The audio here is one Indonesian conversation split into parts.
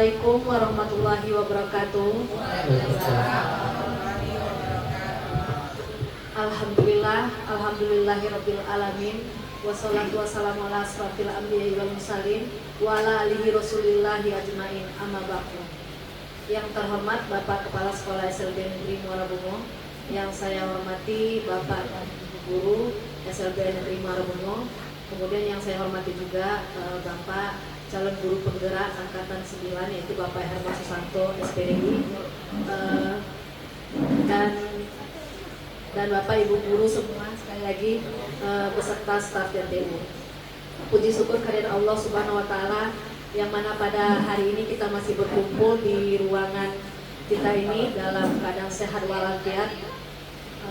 Assalamualaikum warahmatullahi wabarakatuh. Alhamdulillahirabbil alamin. Wassalatu wassalamu ala asrofil anbiya'i wal mursalin wa ala alihi rasulillahi ajmain, amma ba'du. Yang terhormat Bapak Kepala Sekolah SLB Negeri Muara Bungo, yang saya hormati Bapak dan Guru SLB Negeri Muara Bungo, kemudian yang saya hormati juga Bapak calon guru penggerak angkatan 9 yaitu Bapak Herman Susanto SPDI, dan Bapak Ibu guru semua sekali lagi beserta staf dan TU. Puji syukur kehadirat Allah Subhanahu wa taala yang mana pada hari ini kita masih berkumpul di ruangan kita ini dalam keadaan sehat walafiat.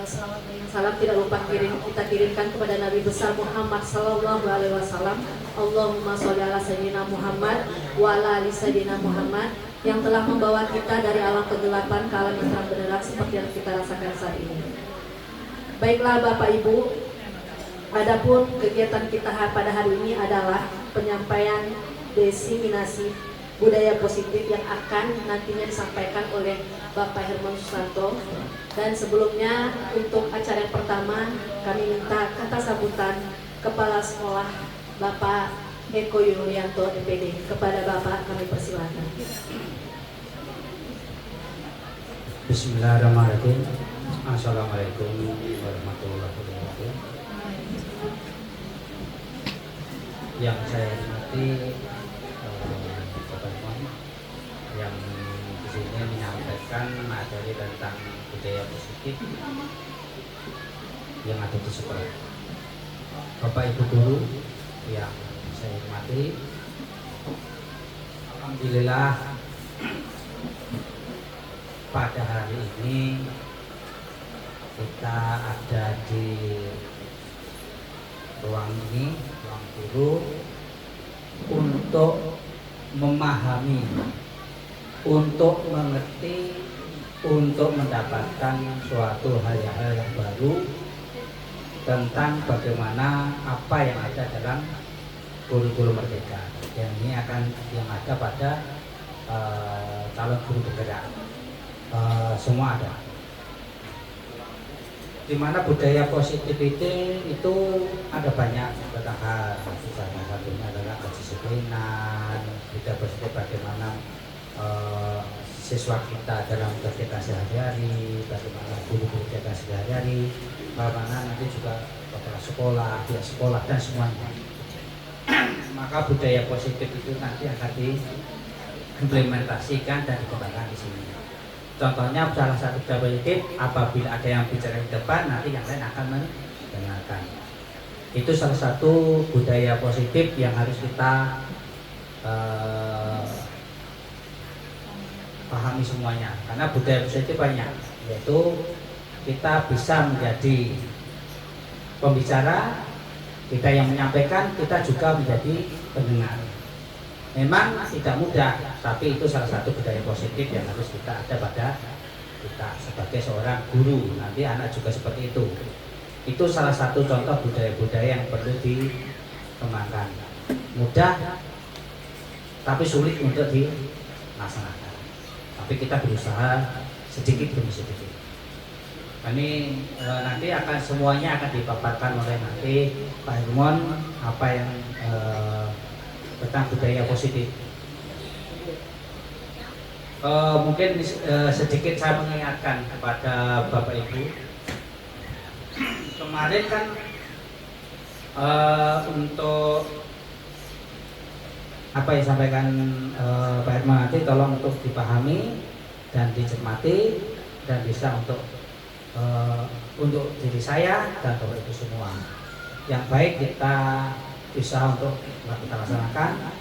Salawat dan salam tidak lupa kita kirimkan kepada Nabi besar Muhammad sallallahu alaihi wasallam. Allahumma sholli ala sayyidina Muhammad wa ala ali sayyidina Muhammad, yang telah membawa kita dari alam kegelapan ke alam yang terang benderang seperti yang kita rasakan saat ini. Baiklah Bapak Ibu, adapun kegiatan kita pada hari ini adalah penyampaian diseminasi budaya positif yang akan nantinya disampaikan oleh Bapak Herman Susanto. Dan sebelumnya untuk acara yang pertama kami minta kata sambutan Kepala Sekolah Bapak Eko Yulianto DPD. Kepada Bapak kami persilakan. Bismillahirrahmanirrahim. Assalamualaikum warahmatullahi wabarakatuh. Yang saya hormati teman-teman yang di sini menyampaikan materi tentang budaya positif yang ada di sekolah. Bapak Ibu guru yang saya hormati, alhamdulillah pada hari ini kita ada di ruang ini, ruang guru, untuk memahami, untuk mengerti, untuk mendapatkan suatu hal-hal yang baru tentang bagaimana apa yang ada dalam guru-guru merdeka. Yang ini akan yang ada pada calon guru penggerak, semua ada. Di mana budaya positif itu ada banyak tentang hal, salah satunya adalah kedisiplinan, budaya positif bagaimana siswa kita dalam kegiatan sehari-hari, bagaimana guru-guru kita sehari-hari, bagaimana nanti juga kepala sekolah, pihak sekolah dan semuanya. Maka budaya positif itu nanti akan diimplementasikan dan dikembangkan di sini. Contohnya salah satu budaya positif, apabila ada yang bicara di depan, nanti yang lain akan mendengarkan. Itu salah satu budaya positif yang harus kita pahami semuanya. Karena budaya positif banyak, yaitu kita bisa menjadi pembicara, kita yang menyampaikan, kita juga menjadi pendengar. Memang tidak mudah, tapi itu salah satu budaya positif yang harus kita ada pada kita sebagai seorang guru. Nanti anak juga seperti itu. Itu salah satu contoh budaya-budaya yang perlu dikembangkan. Mudah, tapi sulit untuk dilaksanakan. Tapi kita berusaha sedikit demi sedikit. Ini nanti akan semuanya akan dipaparkan oleh nanti Pak Hermon apa yang tentang budaya positif. Mungkin sedikit saya mengingatkan kepada Bapak Ibu. Kemarin kan untuk apa yang disampaikan Pak Herman nanti tolong untuk dipahami dan dicermati dan bisa untuk diri saya dan Bapak Ibu semua. Yang baik kita bisa untuk kita laksanakan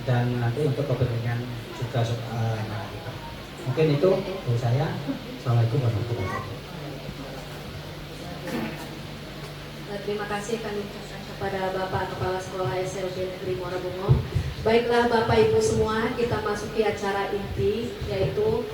dan nanti untuk kepentingan juga anak kita. Mungkin itu dari saya. Assalamualaikum warahmatullahi wabarakatuh. Terima kasih kami ucapkan kepada Bapak Kepala Sekolah SLB Negeri Muara Bungo. Baiklah Bapak Ibu semua, kita masuki acara inti, yaitu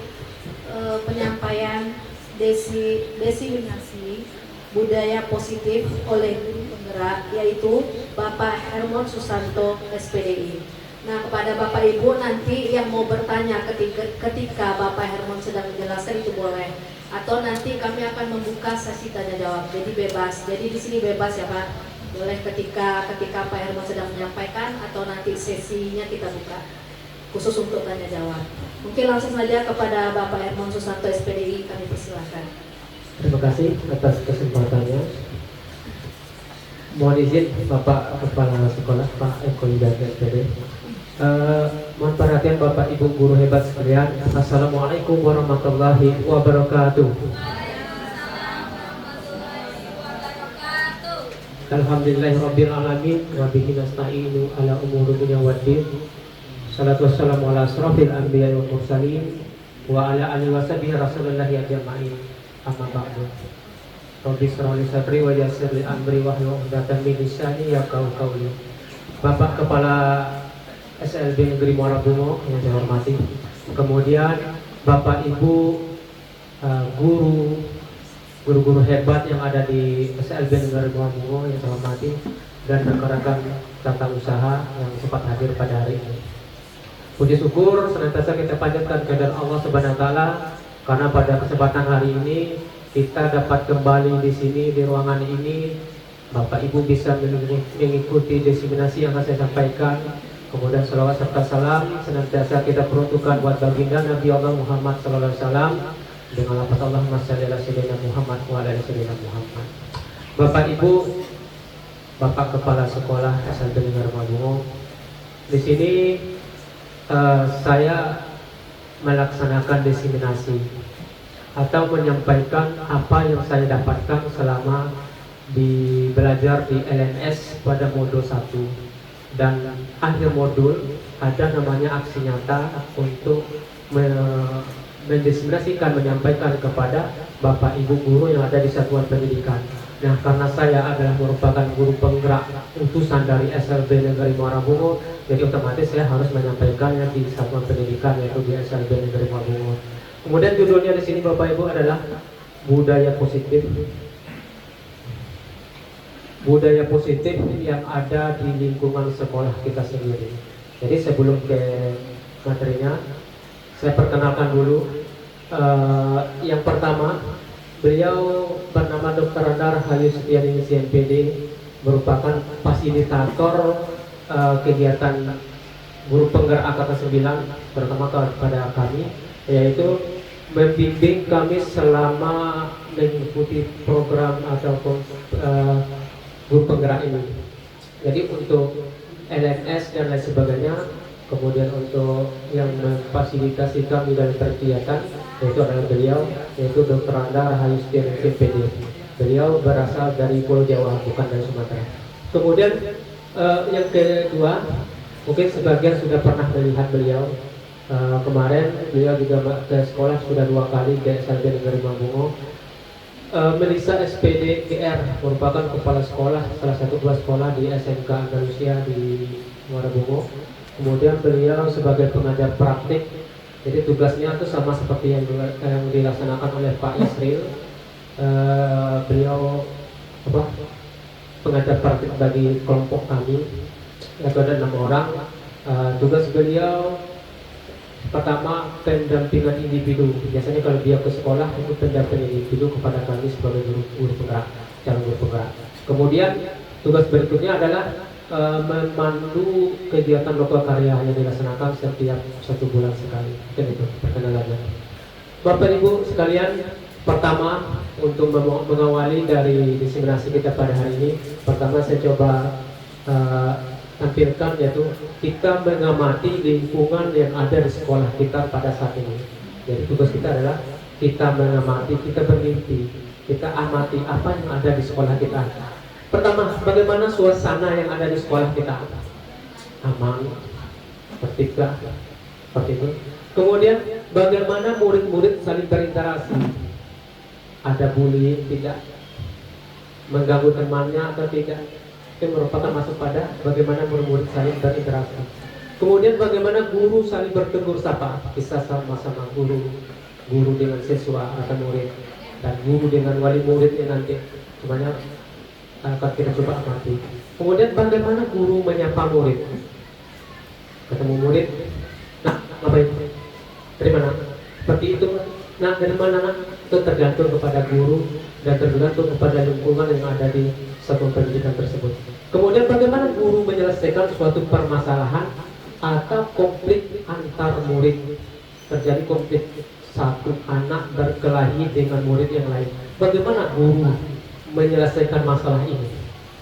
penyampaian diseminasi budaya positif oleh guru penggerak, yaitu Bapak Herman Susanto SPDI. Nah, kepada Bapak Ibu nanti yang mau bertanya ketika Bapak Hermon sedang menjelaskan itu boleh. Atau nanti kami akan membuka sesi tanya jawab. Jadi bebas. Jadi di sini bebas ya Pak. Boleh ketika Pak Hermon sedang menyampaikan atau nanti sesinya kita buka khusus untuk tanya jawab. Mungkin langsung saja kepada Bapak Hermon Susanto SPDI kami persilakan. Terima kasih atas kesempatannya. Mohon izin Bapak Kepala Sekolah Pak Eko Hidayat SPD. Mohon perhatian Bapak Ibu guru hebat sekalian. Assalamualaikum warahmatullahi wabarakatuh. Alhamdulillahirabbil alamin wa bihi nasta'inu ala umuri dunya waddin. Salatu wassalamu ala asrofil anbiya'i wal mursalin wa ala alihi washabihi rasulillahi ajma'in. Amma ba'du. Rabbi shrah li sadri wa yassir li amri wahlul 'uqdatam min lisani yafqahu qawli. Bapak Kepala SLB Negeri Muara Bungo yang saya hormati, kemudian Bapak Ibu guru-guru hebat yang ada di SLB Negeri Muara Bungo yang saya hormati, dan rekan-rekan tata usaha yang sempat hadir pada hari ini. Puji syukur senantiasa kita panjatkan kehadirat Allah Subhanahu wa taala karena pada kesempatan hari ini kita dapat kembali di sini di ruangan ini. Bapak Ibu bisa mengikuti diseminasi yang akan saya sampaikan. Kemudian salawat serta salam senantiasa kita peruntukkan buat baginda Nabi Allah Muhammad sallallahu alaihi wasallam dengan lafaz Allahumma shalli ala sayyidina Muhammad wa ala ali sayyidina Muhammad. Bapak Ibu, Bapak Kepala Sekolah SLB Negeri Muara Bungo, di sini saya melaksanakan diseminasi atau menyampaikan apa yang saya dapatkan selama belajar di LNS pada modul 1. Dan akhir modul ada namanya aksi nyata untuk mendiseminasikan, menyampaikan kepada Bapak Ibu guru yang ada di satuan pendidikan. Nah, karena saya adalah merupakan guru penggerak utusan dari SLB Negeri Muara Bungo, jadi otomatis saya harus menyampaikannya di satuan pendidikan, yaitu di SLB Negeri Muara Bungo. Kemudian judulnya di sini Bapak Ibu adalah budaya positif. Budaya positif yang ada di lingkungan sekolah kita sendiri. Jadi sebelum ke materinya, saya perkenalkan dulu. Yang pertama, beliau bernama Dr. Andar Hayu Setiani MPD, merupakan fasilitator kegiatan guru penggerak angkatan 9 pertama kepada kami, yaitu membimbing kami selama mengikuti program ataupun guru penggerak ini. Jadi untuk LNS dan lain sebagainya, kemudian untuk yang memfasilitasi kami dalam kegiatan, yaitu adalah beliau, yaitu Dr. Andar Rahayu Setiani MPD. Beliau berasal dari Pulau Jawa, bukan dari Sumatera. Kemudian yang kedua, mungkin sebagian sudah pernah melihat beliau. Kemarin beliau juga ke sekolah sudah 2 kali di SLB Negeri Muara Bungo. Melisa SPD GR merupakan kepala sekolah salah satu 2 sekolah di SMK Andalusia di Muara Bungo. Kemudian beliau sebagai pengajar praktik, jadi tugasnya itu sama seperti yang dilaksanakan oleh Pak Yasril. Beliau pengajar praktik bagi kelompok kami, yaitu ada 6 orang. Tugas beliau pertama, pendampingan individu. Biasanya kalau dia ke sekolah itu pendampingan individu kepada kami sebagai guru penggerak, calon guru penggerak. Kemudian tugas berikutnya adalah memandu kegiatan lokal karya yang dilaksanakan setiap 1 bulan sekali. Dan itu perkenalannya. Bapak Ibu sekalian, pertama untuk mengawali dari diseminasi kita pada hari ini, pertama saya coba tampilkan, yaitu kita mengamati lingkungan yang ada di sekolah kita pada saat ini. Jadi tugas kita adalah kita mengamati, kita bermimpi, kita amati apa yang ada di sekolah kita. Pertama, bagaimana suasana yang ada di sekolah kita? Aman, tertib, seperti itu. Kemudian bagaimana murid-murid saling berinteraksi? Ada bullying tidak? Mengganggu temannya atau tidak? Itu merupakan masuk pada bagaimana murid-murid saling berinteraksi. Kemudian bagaimana guru saling bertegur sapa, bisa sama-sama guru dengan siswa atau murid, dan guru dengan wali muridnya nanti. Semuanya akan kita coba amati. Kemudian bagaimana guru menyapa murid. ketemu murid, nah ngapain? Dari mana? Seperti itu. Nah, dari mana? Itu tergantung kepada guru dan tergantung kepada lingkungan yang ada di satuan pendidikan tersebut. Kemudian bagaimana guru menyelesaikan suatu permasalahan atau konflik antar murid? Terjadi konflik, satu anak berkelahi dengan murid yang lain. Bagaimana guru menyelesaikan masalah ini?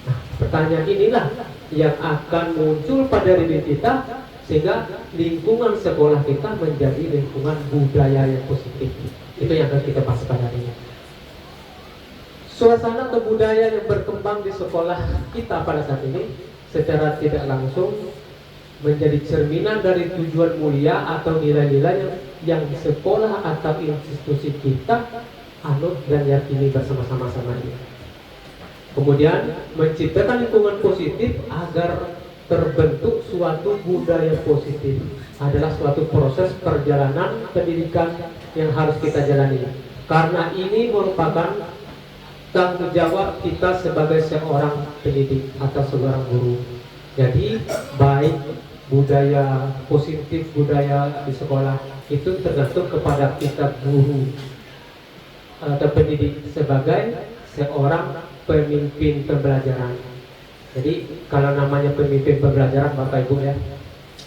Nah, pertanyaan inilah yang akan muncul pada diri kita, sehingga lingkungan sekolah kita menjadi lingkungan budaya yang positif. Itu yang akan kita bahas pada hari ini. Suasana atau budaya yang berkembang di sekolah kita pada saat ini secara tidak langsung menjadi cerminan dari tujuan mulia atau nilai-nilai yang di sekolah atau institusi kita anut dan yakini bersama-sama ini. Kemudian menciptakan lingkungan positif agar terbentuk suatu budaya positif adalah suatu proses perjalanan pendidikan yang harus kita jalani. Karena ini merupakan tanggung jawab kita sebagai seorang pendidik atau seorang guru. Jadi baik budaya positif, budaya di sekolah itu tergantung kepada kita guru atau pendidik sebagai seorang pemimpin pembelajaran. Jadi kalau namanya pemimpin pembelajaran Bapak Ibu ya,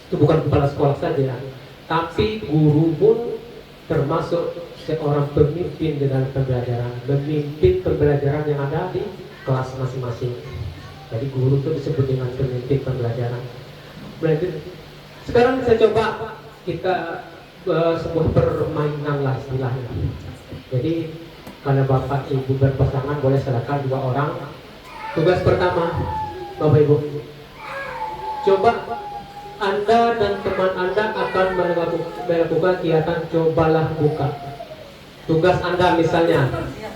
itu bukan kepala sekolah saja, tapi guru pun termasuk seorang pemimpin di dalam pembelajaran, memimpin pembelajaran yang ada di kelas masing-masing. Jadi guru itu disebut dengan pemimpin pembelajaran. Sekarang saya coba kita sebuah permainan lah istilahnya. Jadi kalau Bapak Ibu berpasangan boleh silakan 2 orang. Tugas pertama Bapak Ibu, coba Anda dan teman Anda akan melakukan kegiatan cobalah buka. Tugas Anda misalnya,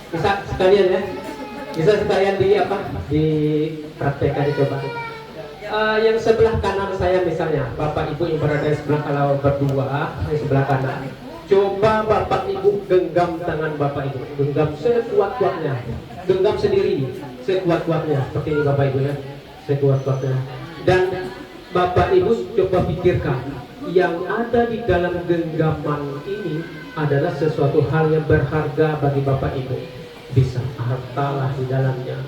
bisa sekalian ya, bisa sekalian dipraktekkan, dicoba. Yang sebelah kanan saya misalnya, Bapak Ibu yang berada di sebelah, kalau berdua di sebelah kanan, coba Bapak Ibu genggam tangan Bapak Ibu, genggam sekuat-kuatnya, genggam sendiri sekuat-kuatnya, seperti ini Bapak Ibu ya, sekuat-kuatnya. Dan Bapak Ibu coba pikirkan, yang ada di dalam genggaman ini adalah sesuatu hal yang berharga bagi Bapak Ibu. Bisa harta lah di dalamnya,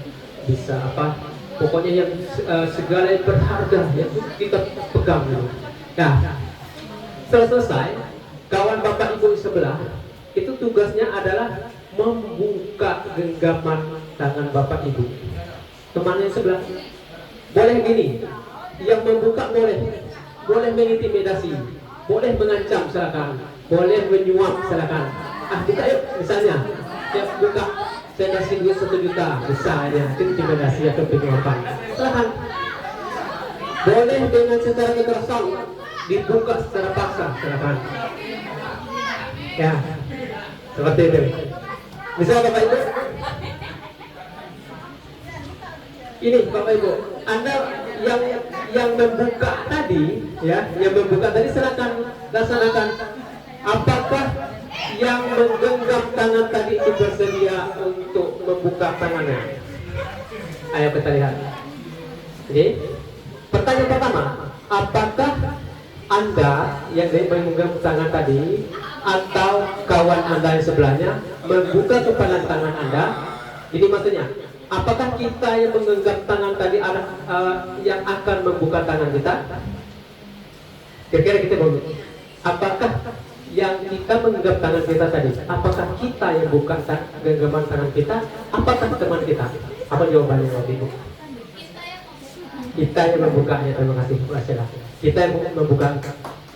bisa apa, pokoknya yang segala yang berharga yang kita pegang. Nah, setelah selesai, kawan Bapak Ibu sebelah itu tugasnya adalah membuka genggaman tangan Bapak Ibu. Temannya sebelah boleh gini, yang membuka boleh mengintimidasi, boleh mengancam silakan, boleh menyuap silakan. Kita yuk misalnya, ya buka, saya kasih duit 1 juta, misalnya, itu intimidasi atau penyuapan. Silakan. Boleh dengan secara kekerasan, dibuka secara paksa, silakan. Ya, seperti itu. Misalnya Bapak Ibu, ini Bapak Ibu, Anda yang membuka tadi, ya, yang membuka tadi silakan laksanakan. Apakah yang menggenggam tangan tadi itu bersedia untuk membuka tangannya? Ayo kita lihat. Jadi, pertanyaan pertama, apakah Anda yang memegang tangan tadi atau kawan Anda yang sebelahnya membuka kepalan tangan Anda? Jadi maksudnya, apakah kita yang menggenggam tangan tadi yang akan membuka tangan kita? Kira-kira kita mau, apakah yang kita menggenggam tangan kita tadi, apakah kita yang buka genggaman tangan kita, apakah teman kita? Apa jawabannya waktu itu? Kita yang membukanya. Terima kasih Bu Asela. Kita yang membuka.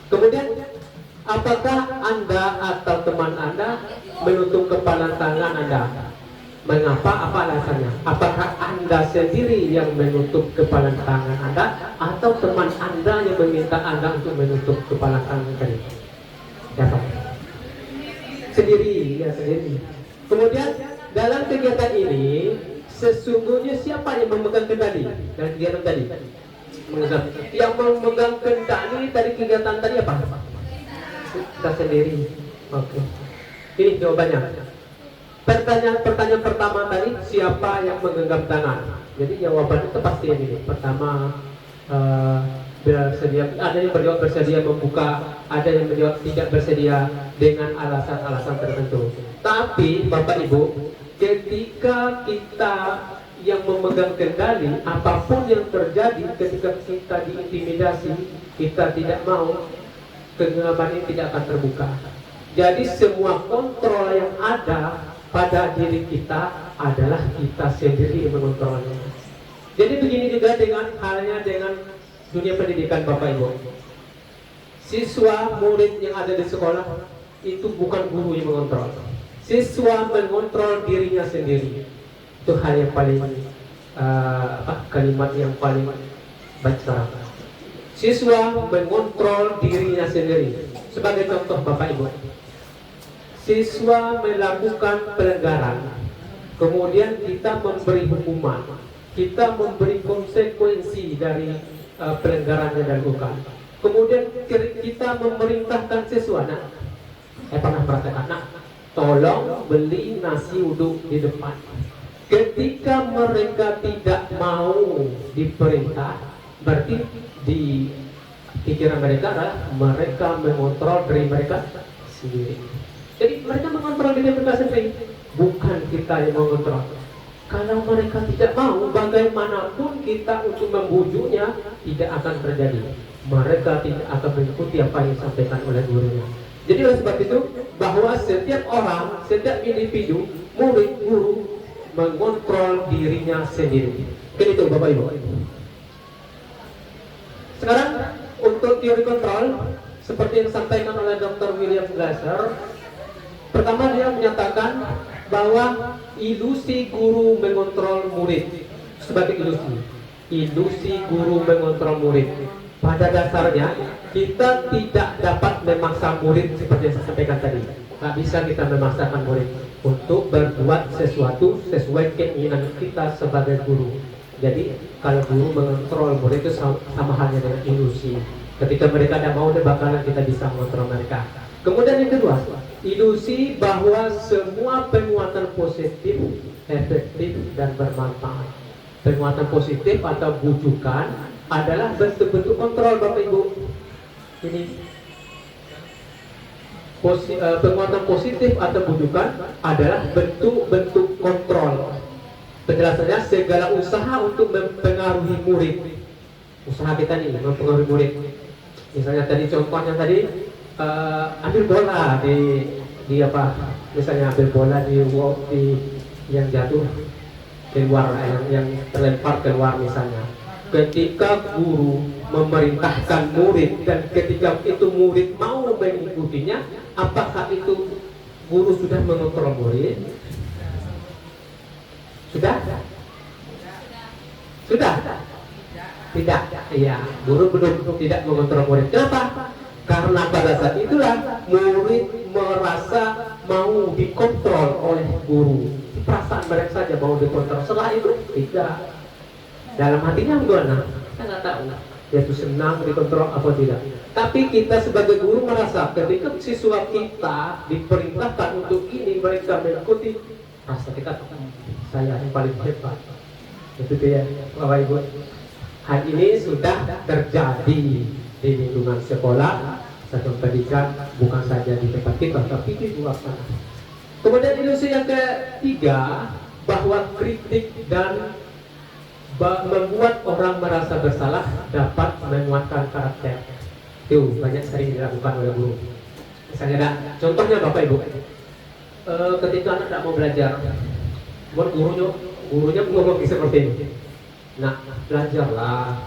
Kemudian, apakah Anda atau teman Anda menutup kepala tangan Anda? Mengapa? Apa alasannya? Apakah Anda sendiri yang menutup kepala tangan Anda, atau teman Anda yang meminta Anda untuk menutup kepala tangan tadi? Siapa? Sendiri, ya sendiri. Kemudian dalam kegiatan ini sesungguhnya siapa yang memegang kendali dalam kegiatan tadi? Yang memegang kendali dari kegiatan tadi apa? Kita sendiri. Oke. Ini jawabannya. Pertanyaan pertama tadi, siapa yang menggenggam tangan? Jadi jawaban itu pasti yang ini. Pertama, bersedia, ada yang menjawab bersedia membuka, ada yang menjawab tidak bersedia dengan alasan-alasan tertentu. Tapi Bapak Ibu, ketika kita yang memegang kendali, apapun yang terjadi ketika kita diintimidasi, kita tidak mau, kegelapan ini tidak akan terbuka. Jadi semua kontrol yang ada pada diri kita adalah kita sendiri yang mengontrolnya. Jadi begini juga dengan halnya dengan dunia pendidikan Bapak Ibu. Siswa, murid yang ada di sekolah itu bukan guru yang mengontrol. Siswa mengontrol dirinya sendiri. Itu hal yang paling kalimat yang paling baik sekarang. Siswa mengontrol dirinya sendiri. Sebagai contoh Bapak Ibu, siswa melakukan pelanggaran, kemudian kita memberi hukuman, kita memberi konsekuensi dari pelanggaran yang dilakukan. Kemudian kita memerintahkan siswa, saya pernah merasakan, tolong beli nasi uduk di depan. Ketika mereka tidak mau diperintah, berarti di pikiran mereka adalah mereka mengontrol diri mereka sendiri. Jadi mereka mengontrol diri mereka sendiri, bukan kita yang mengontrol. Kalau mereka tidak mau, bagaimanapun kita untuk membujuknya tidak akan terjadi. Mereka tidak akan mengikuti apa yang disampaikan oleh gurunya. Jadi oleh sebab itu, bahwa setiap orang, setiap individu, murid, guru mengontrol dirinya sendiri. Kan itu Bapak Ibu. Sekarang untuk teori kontrol, seperti yang disampaikan oleh Dr. William Glasser, pertama dia menyatakan bahwa ilusi guru mengontrol murid sebagai ilusi guru mengontrol murid. Pada dasarnya kita tidak dapat memaksa murid seperti yang saya sampaikan tadi. Nggak bisa kita memaksakan murid untuk berbuat sesuatu sesuai keinginan kita sebagai guru. Jadi kalau guru mengontrol murid itu sama halnya dengan ilusi. Ketika mereka tidak mau, bakalan kita bisa mengontrol mereka. Kemudian yang kedua, ilusi bahwa semua penguatan positif efektif dan bermanfaat. Penguatan positif atau bujukan adalah bentuk-bentuk kontrol Bapak Ibu. Ini penguatan positif atau bujukan adalah bentuk-bentuk kontrol. Penjelasannya, segala usaha untuk mempengaruhi murid. Usaha kita nih mempengaruhi murid. Misalnya tadi contohnya tadi ambil bola di apa? Misalnya ambil bola di yang jatuh keluar, yang terlempar keluar misalnya. Ketika guru memerintahkan murid dan ketika itu murid mau mengikutinya, apakah itu guru sudah mengontrol murid? Sudah? Tidak. Iya, guru belum tidak mengontrol murid. Kenapa? Karena pada saat itulah murid merasa mau dikontrol oleh guru. Perasaan mereka saja mau dikontrol. Setelah itu tidak. Dalam hatinya gimana? Kita nggak tahu. Dia itu senang dikontrol apa tidak. Tapi kita sebagai guru merasa ketika siswa kita diperintahkan untuk ini, mereka mengikuti, rasa kita saya yang paling hebat. Itu dia, Bapak Ibu. Hal ini sudah terjadi di lingkungan sekolah, satuan pendidikan, bukan saja di tempat kita, tapi di luar sana. Kemudian ilusi yang ketiga, bahwa kritik dan membuat orang merasa bersalah dapat menguatkan karakter. Itu banyak sering dilakukan oleh guru. Misalnya contohnya Bapak Ibu, ketika anak tidak mau belajar, buat gurunya ngomong seperti ini. Nah, belajarlah.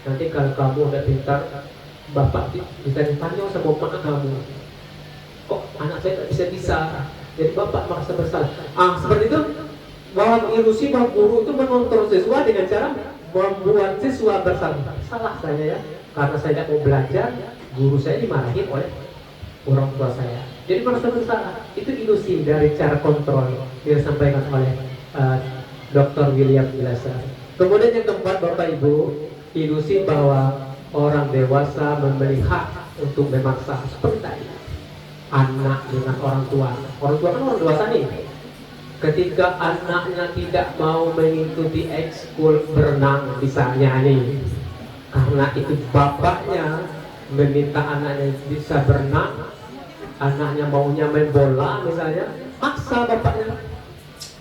Nanti kalau kamu udah pintar, Bapak bisa ditanya sama mak kamu. Kok anak saya tidak bisa? Jadi Bapak merasa bersalah. Seperti itu. Bahwa ilusi bahwa guru itu mengontrol siswa dengan cara membuat siswa bersalah. Salah saya ya, karena saya tidak mau belajar, guru saya dimarahin oleh orang tua saya. Jadi merasa bersalah. Itu ilusi dari cara kontrol yang disampaikan oleh Dr. William Glasser. Kemudian yang keempat Bapak Ibu, ilusi bahwa orang dewasa memiliki hak untuk memaksa seperti tadi. Anak dengan orang tua. Orang tua kan orang dewasa nih. Ketika anaknya tidak mau mengikuti ekskul berenang misalnya nih, karena itu bapaknya meminta anaknya bisa berenang, anaknya maunya main bola misalnya, maksa bapaknya,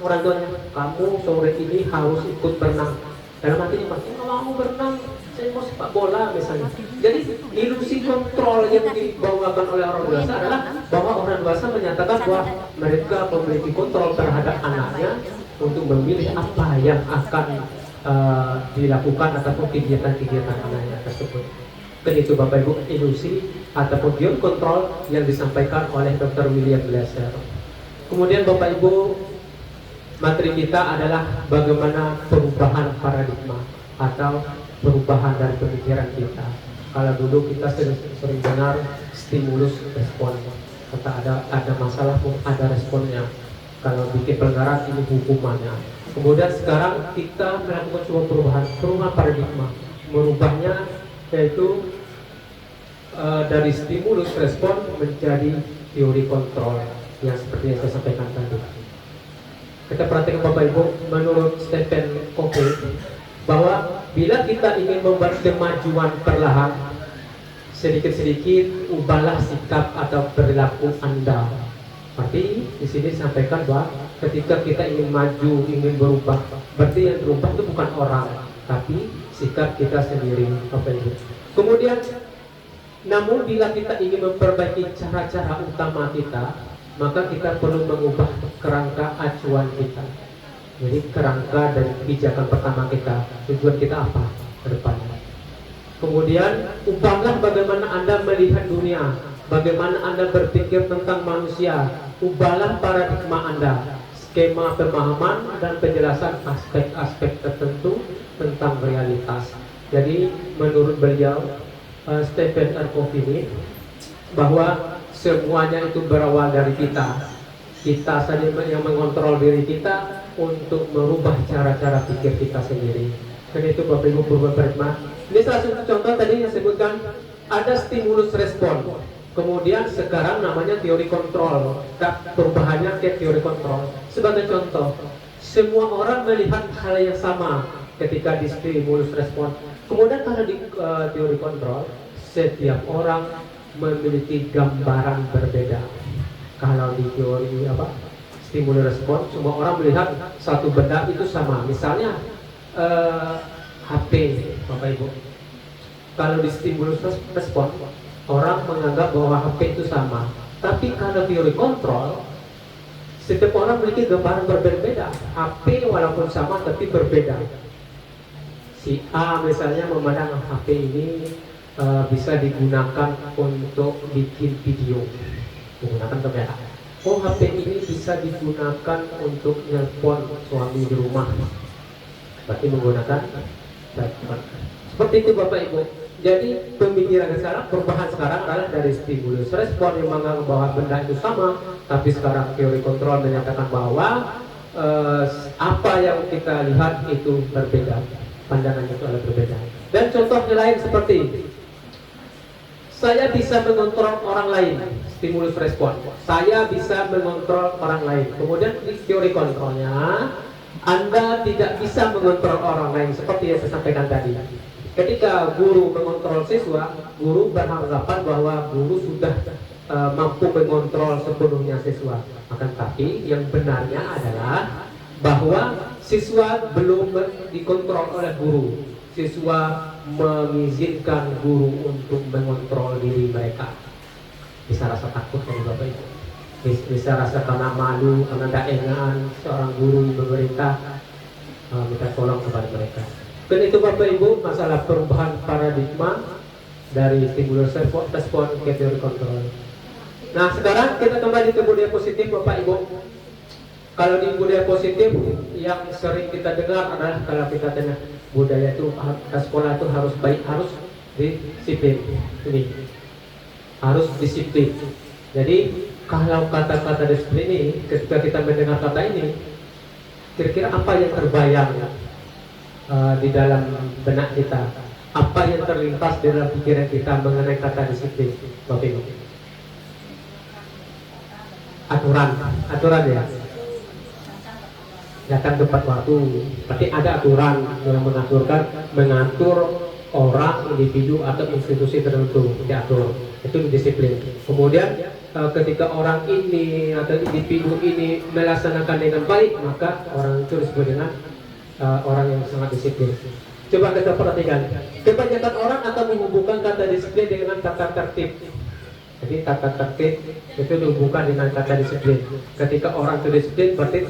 orang tuanya, kamu sore ini harus ikut berenang. Dalam hatinya, mas, nggak mau berenang, saya mau sepak bola misalnya. Jadi ilusi kontrol yang dibawakan oleh orang dewasa adalah bahwa orang dewasa menyatakan bahwa mereka memiliki kontrol terhadap anaknya untuk memilih apa yang akan dilakukan ataupun kegiatan-kegiatan anaknya tersebut. Dan itu Bapak Ibu ilusi ataupun beyond control yang disampaikan oleh Dr. William Glasser. Kemudian Bapak Ibu, materi kita adalah bagaimana perubahan paradigma atau perubahan dari pemikiran kita. Kalau dulu kita sering dengar stimulus respon, kata ada masalah pun ada responnya. Kalau bikin pelanggaran ini hukumannya. Kemudian sekarang kita melakukan sebuah perubahan paradigma, merubahnya yaitu dari stimulus respon menjadi teori kontrol yang seperti yang saya sampaikan tadi. Kita perhatikan Bapak Ibu, menurut Stephen Covey bahwa bila kita ingin membuat kemajuan perlahan, sedikit-sedikit ubahlah sikap atau perilaku Anda. Berarti di sini disampaikan bahwa ketika kita ingin maju, ingin berubah, berarti yang berubah itu bukan orang, tapi sikap kita sendiri, Bapak Ibu. Kemudian, namun bila kita ingin memperbaiki cara-cara utama kita, maka kita perlu mengubah kerangka acuan kita. Jadi kerangka dari kebijakan pertama kita, tujuan kita apa ke depannya. Kemudian ubahlah bagaimana Anda melihat dunia, bagaimana Anda berpikir tentang manusia. Ubahlah paradigma Anda, skema pemahaman dan penjelasan aspek-aspek tertentu tentang realitas. Jadi menurut beliau Stephen R. Covey ini, bahwa semuanya itu berawal dari kita. Kita saja yang mengontrol diri kita untuk merubah cara-cara pikir kita sendiri. Dan itu Bapak Ibu perubahan paradigma. Ini salah satu contoh tadi yang sebutkan ada stimulus respon. Kemudian sekarang namanya teori kontrol. Perubahannya ke teori kontrol. Sebagai contoh, semua orang melihat hal yang sama ketika di stimulus respon. Kemudian kalau di teori kontrol, setiap orang memiliki gambaran berbeda. Kalau di teori stimulus respon, semua orang melihat satu benda itu sama. Misalnya HP, Bapak Ibu. Kalau di stimulus respon, orang menganggap bahwa HP itu sama. Tapi kalau teori kontrol, setiap orang memiliki gambaran berbeda. HP walaupun sama tapi berbeda. Si A misalnya memandang HP ini bisa digunakan untuk bikin video, menggunakan kamera. Oh, HP ini bisa digunakan untuk nelpon suami di rumah, berarti menggunakan telepon. Seperti itu Bapak Ibu. Jadi pemikiran sekarang, perubahan sekarang adalah dari stimulus respon yang menganggap bahwa benda itu sama, tapi sekarang teori kontrol menyatakan bahwa apa yang kita lihat itu berbeda, pandangan itu adalah berbeda. Dan contohnya lain seperti saya bisa mengontrol orang lain, stimulus respon. Saya bisa mengontrol orang lain. Kemudian di teori kontrolnya, Anda tidak bisa mengontrol orang lain seperti yang saya sampaikan tadi. Ketika guru mengontrol siswa, guru beranggapan bahwa guru sudah mampu mengontrol sepenuhnya siswa. Akan tapi yang benarnya adalah bahwa siswa belum dikontrol oleh guru. Siswa mengizinkan guru untuk mengontrol diri mereka. Bisa rasa takut dari Bapak Ibu, bisa rasa karena malu, karena tidak enak seorang guru pemerintah minta tolong kepada mereka. Dan itu Bapak Ibu masalah perubahan paradigma dari stimulus respon ke teori kontrol. Nah sekarang kita kembali ke budaya positif Bapak Ibu. Kalau di budaya positif yang sering kita dengar adalah kalau kita dengar budaya itu sekolah itu harus baik, harus disiplin. Ini harus disiplin. Jadi kalau kata-kata disiplin ini, ketika kita mendengar kata ini, kira-kira apa yang terbayang di dalam benak kita? Apa yang terlintas di dalam pikiran kita mengenai kata disiplin, Bapak Ibu? Aturan ya. Datang tepat waktu, berarti ada aturan yang mengatur orang, individu atau institusi tertentu diatur, itu disiplin. Kemudian ketika orang ini atau individu ini melaksanakan dengan baik, maka orang itu disebut dengan orang yang sangat disiplin. Coba kita perhatikan, kebanyakan orang akan menghubungkan kata disiplin dengan tata tertib. Jadi tata tertib itu dihubungkan dengan kata disiplin. Ketika orang itu disiplin, berarti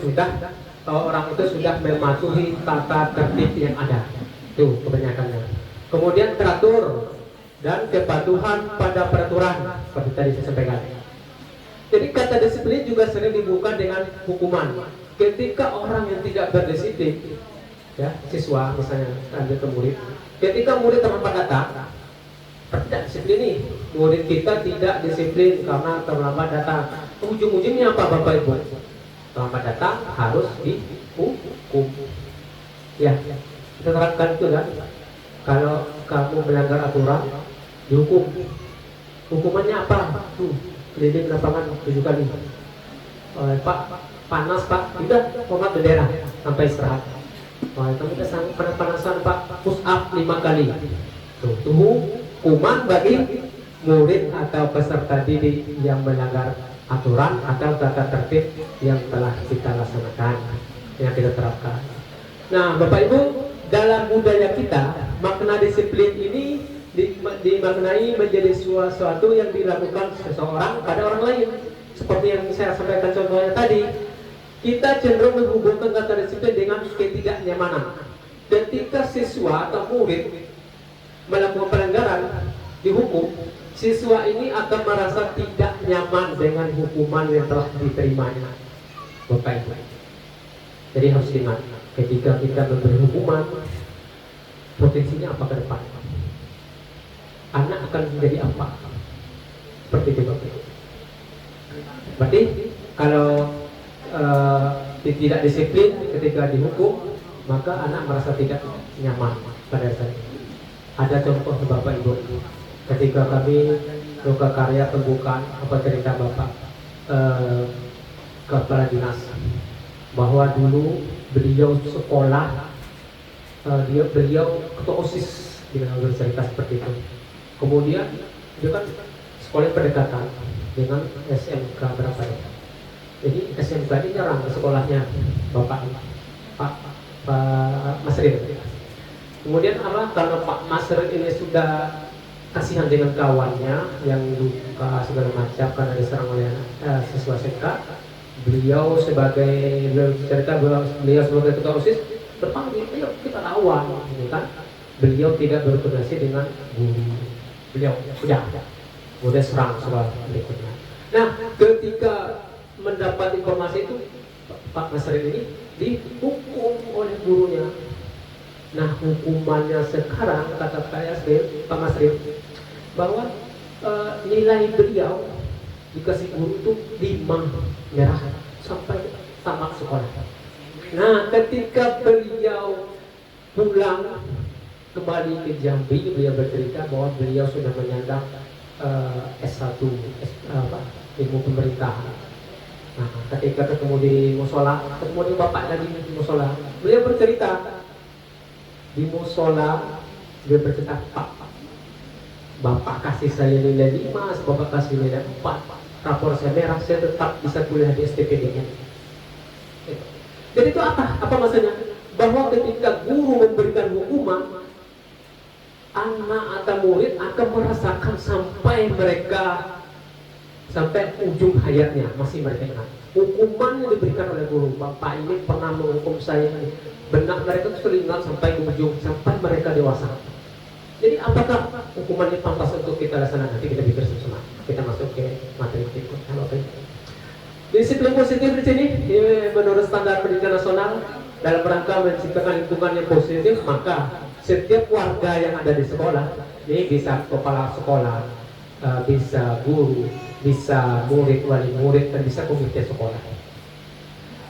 orang itu sudah mematuhi tata tertib yang ada. Itu kebanyakannya. Kemudian teratur dan kepatuhan pada peraturan, seperti tadi saya sampaikan. Jadi kata disiplin juga sering dihubungkan dengan hukuman. Ketika orang yang tidak berdisiplin, ya siswa misalnya ambil ke murid, ketika murid terlambat datang, tidak disiplin nih, murid kita tidak disiplin karena terlambat datang. Ujung-ujungnya apa Bapak Ibu? Terlambat datang harus dihukum. Ya, kita terapkan itu kan. Kalau kamu melanggar aturan, dihukum. Hukumannya apa? Keliling lapangan 7 kali. Pak, panas Pak, tidak hormat bendera sampai istirahat. Kamu kita sangat panas-panasan Pak, push up 5 kali. Tuh hukuman bagi murid atau peserta didik yang melanggar aturan atau tata tertib yang telah kita laksanakan, yang kita terapkan. Nah, Bapak Ibu, dalam budaya kita, makna disiplin ini dimaknai menjadi sesuatu yang dilakukan seseorang pada orang lain. Seperti yang saya sampaikan contohnya tadi, kita cenderung menghubungkan kata disiplin dengan ketidaknyamanan. Ketika siswa atau murid melakukan pelanggaran dihukum, siswa ini akan merasa tidak nyaman dengan hukuman yang telah diterimanya. Bapak Ibu, jadi harus diingat, ketika kita memberi hukuman, potensinya apa ke depan? Anak akan menjadi apa? Seperti itu Bapak Ibu. Berarti kalau tidak disiplin ketika dihukum, maka anak merasa tidak nyaman pada saya. Ada contoh Bapak Ibu, ketika kami buka karya pembukaan apa cerita Bapak kepala dinas, bahwa dulu beliau sekolah, beliau ketua OSIS dengan bercerita seperti itu. Kemudian dia kan sekolah pendekatan dengan SMK berapa ya? Jadi SMK ini nyerang ke sekolahnya Bapak Pak Masrin. Kemudian apa? Karena Pak Masrin ini sudah kasihan dengan kawannya yang luka segala macam karena diserang oleh siswa SMK, beliau sebagai beliau sebagai ketua OSIS berpanggil, ayo kita lawan, gitu kan? Beliau tidak berkoordinasi dengan guru. Beliau udah serang soal berikutnya. Nah, ketika mendapat informasi itu, Pak Masrin ini dihukum oleh gurunya. Nah, hukumannya sekarang kata Pak Masrin bahwa nilai beliau dikasih guru itu 5 merah sampai tamat sekolah. Nah, ketika beliau pulang kembali ke Jambi, beliau bercerita bahwa beliau sudah menyandang S1 ilmu pemerintahan. Nah, ketika ketemu di musola, ketemu di bapak lagi di musola, beliau bercerita di musola, dia bercerita, Pak, bapak kasih saya nilai 5, bapak kasih nilai 4, rapor saya merah, saya tetap bisa kuliah di STPD. Jadi itu apa? Apa maksudnya? Bahwa ketika guru memberikan hukuman, anak atau murid akan merasakan sampai ujung hayatnya masih mereka ingat. Hukuman yang diberikan oleh guru, bapak ini pernah menghukum saya, benak mereka itu teringat sampai ujung, sampai mereka dewasa. Jadi apakah hukuman ini pantas untuk kita laksanakan? Nanti kita pikir sama-sama. Kita masuk ke materi berikutnya. Disiplin positif di sini menurut standar pendidikan nasional dalam rangka menciptakan lingkungan yang positif, maka setiap warga yang ada di sekolah, ini bisa kepala sekolah, bisa guru, bisa murid, wali murid, dan bisa komite sekolah.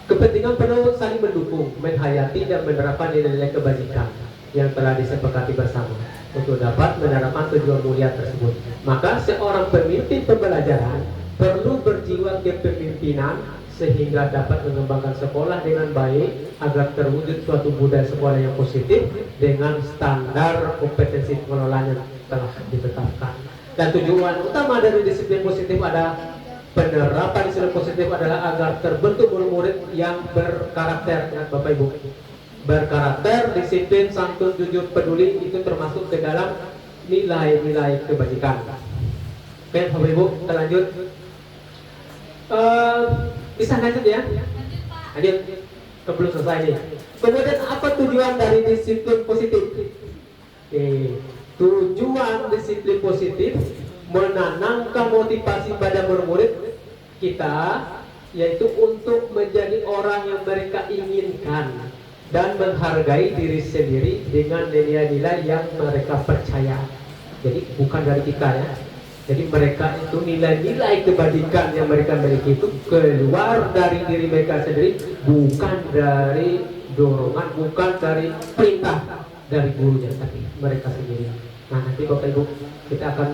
Kepentingan penuh saling mendukung, menghayati dan menerapkan nilai-nilai kebajikan yang telah disepakati bersama untuk dapat menerapkan tujuan mulia tersebut. Maka seorang pemimpin pembelajaran perlu berjiwa kedua kepemimpinan sehingga dapat mengembangkan sekolah dengan baik agar terwujud suatu budaya sekolah yang positif dengan standar kompetensi pengelolaan yang telah ditetapkan. Dan tujuan utama dari disiplin positif ada penerapan disiplin positif adalah agar terbentuk murid-murid yang berkarakter. Ingat Bapak Ibu, berkarakter, disiplin, santun, jujur, peduli itu termasuk ke dalam nilai-nilai kebajikan. Oke Bapak Ibu, kita lanjut. Bisa lanjut ya? Lanjut, belum selesai nih. Kemudian apa tujuan dari disiplin positif? Tujuan disiplin positif menanamkan motivasi pada murid-murid kita, yaitu untuk menjadi orang yang mereka inginkan dan menghargai diri sendiri dengan nilai-nilai yang mereka percaya. Jadi bukan dari kita ya. Jadi mereka itu nilai-nilai kebajikan yang mereka miliki itu keluar dari diri mereka sendiri, bukan dari dorongan, bukan dari perintah dari gurunya, tapi mereka sendiri. Nah nanti Bapak Ibu kita akan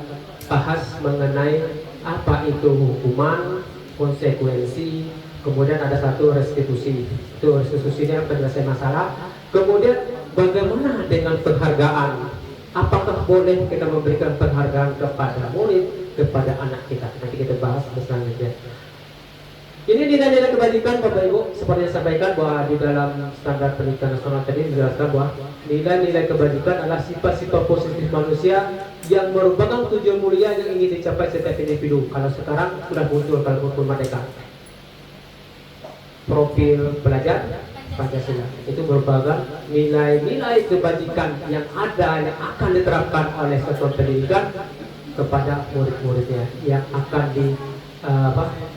bahas mengenai apa itu hukuman, konsekuensi, kemudian ada satu restitusi. Itu restitusinya penyelesaian masalah. Kemudian bagaimana dengan penghargaan? Apakah boleh kita memberikan penghargaan kepada murid, kepada anak kita? Nanti kita bahas selanjutnya. Ini nilai-nilai kebajikan Bapak Ibu, seperti yang saya sampaikan bahwa di dalam standar pendidikan nasional tadi menjelaskan bahwa nilai-nilai kebajikan adalah sifat-sifat positif manusia yang merupakan tujuan mulia yang ingin dicapai setiap individu. Kalau sekarang sudah muncul kalau hukum merdeka, profil pelajar Pancasila itu merupakan nilai-nilai kebajikan yang ada yang akan diterapkan oleh satuan pendidikan kepada murid-muridnya yang akan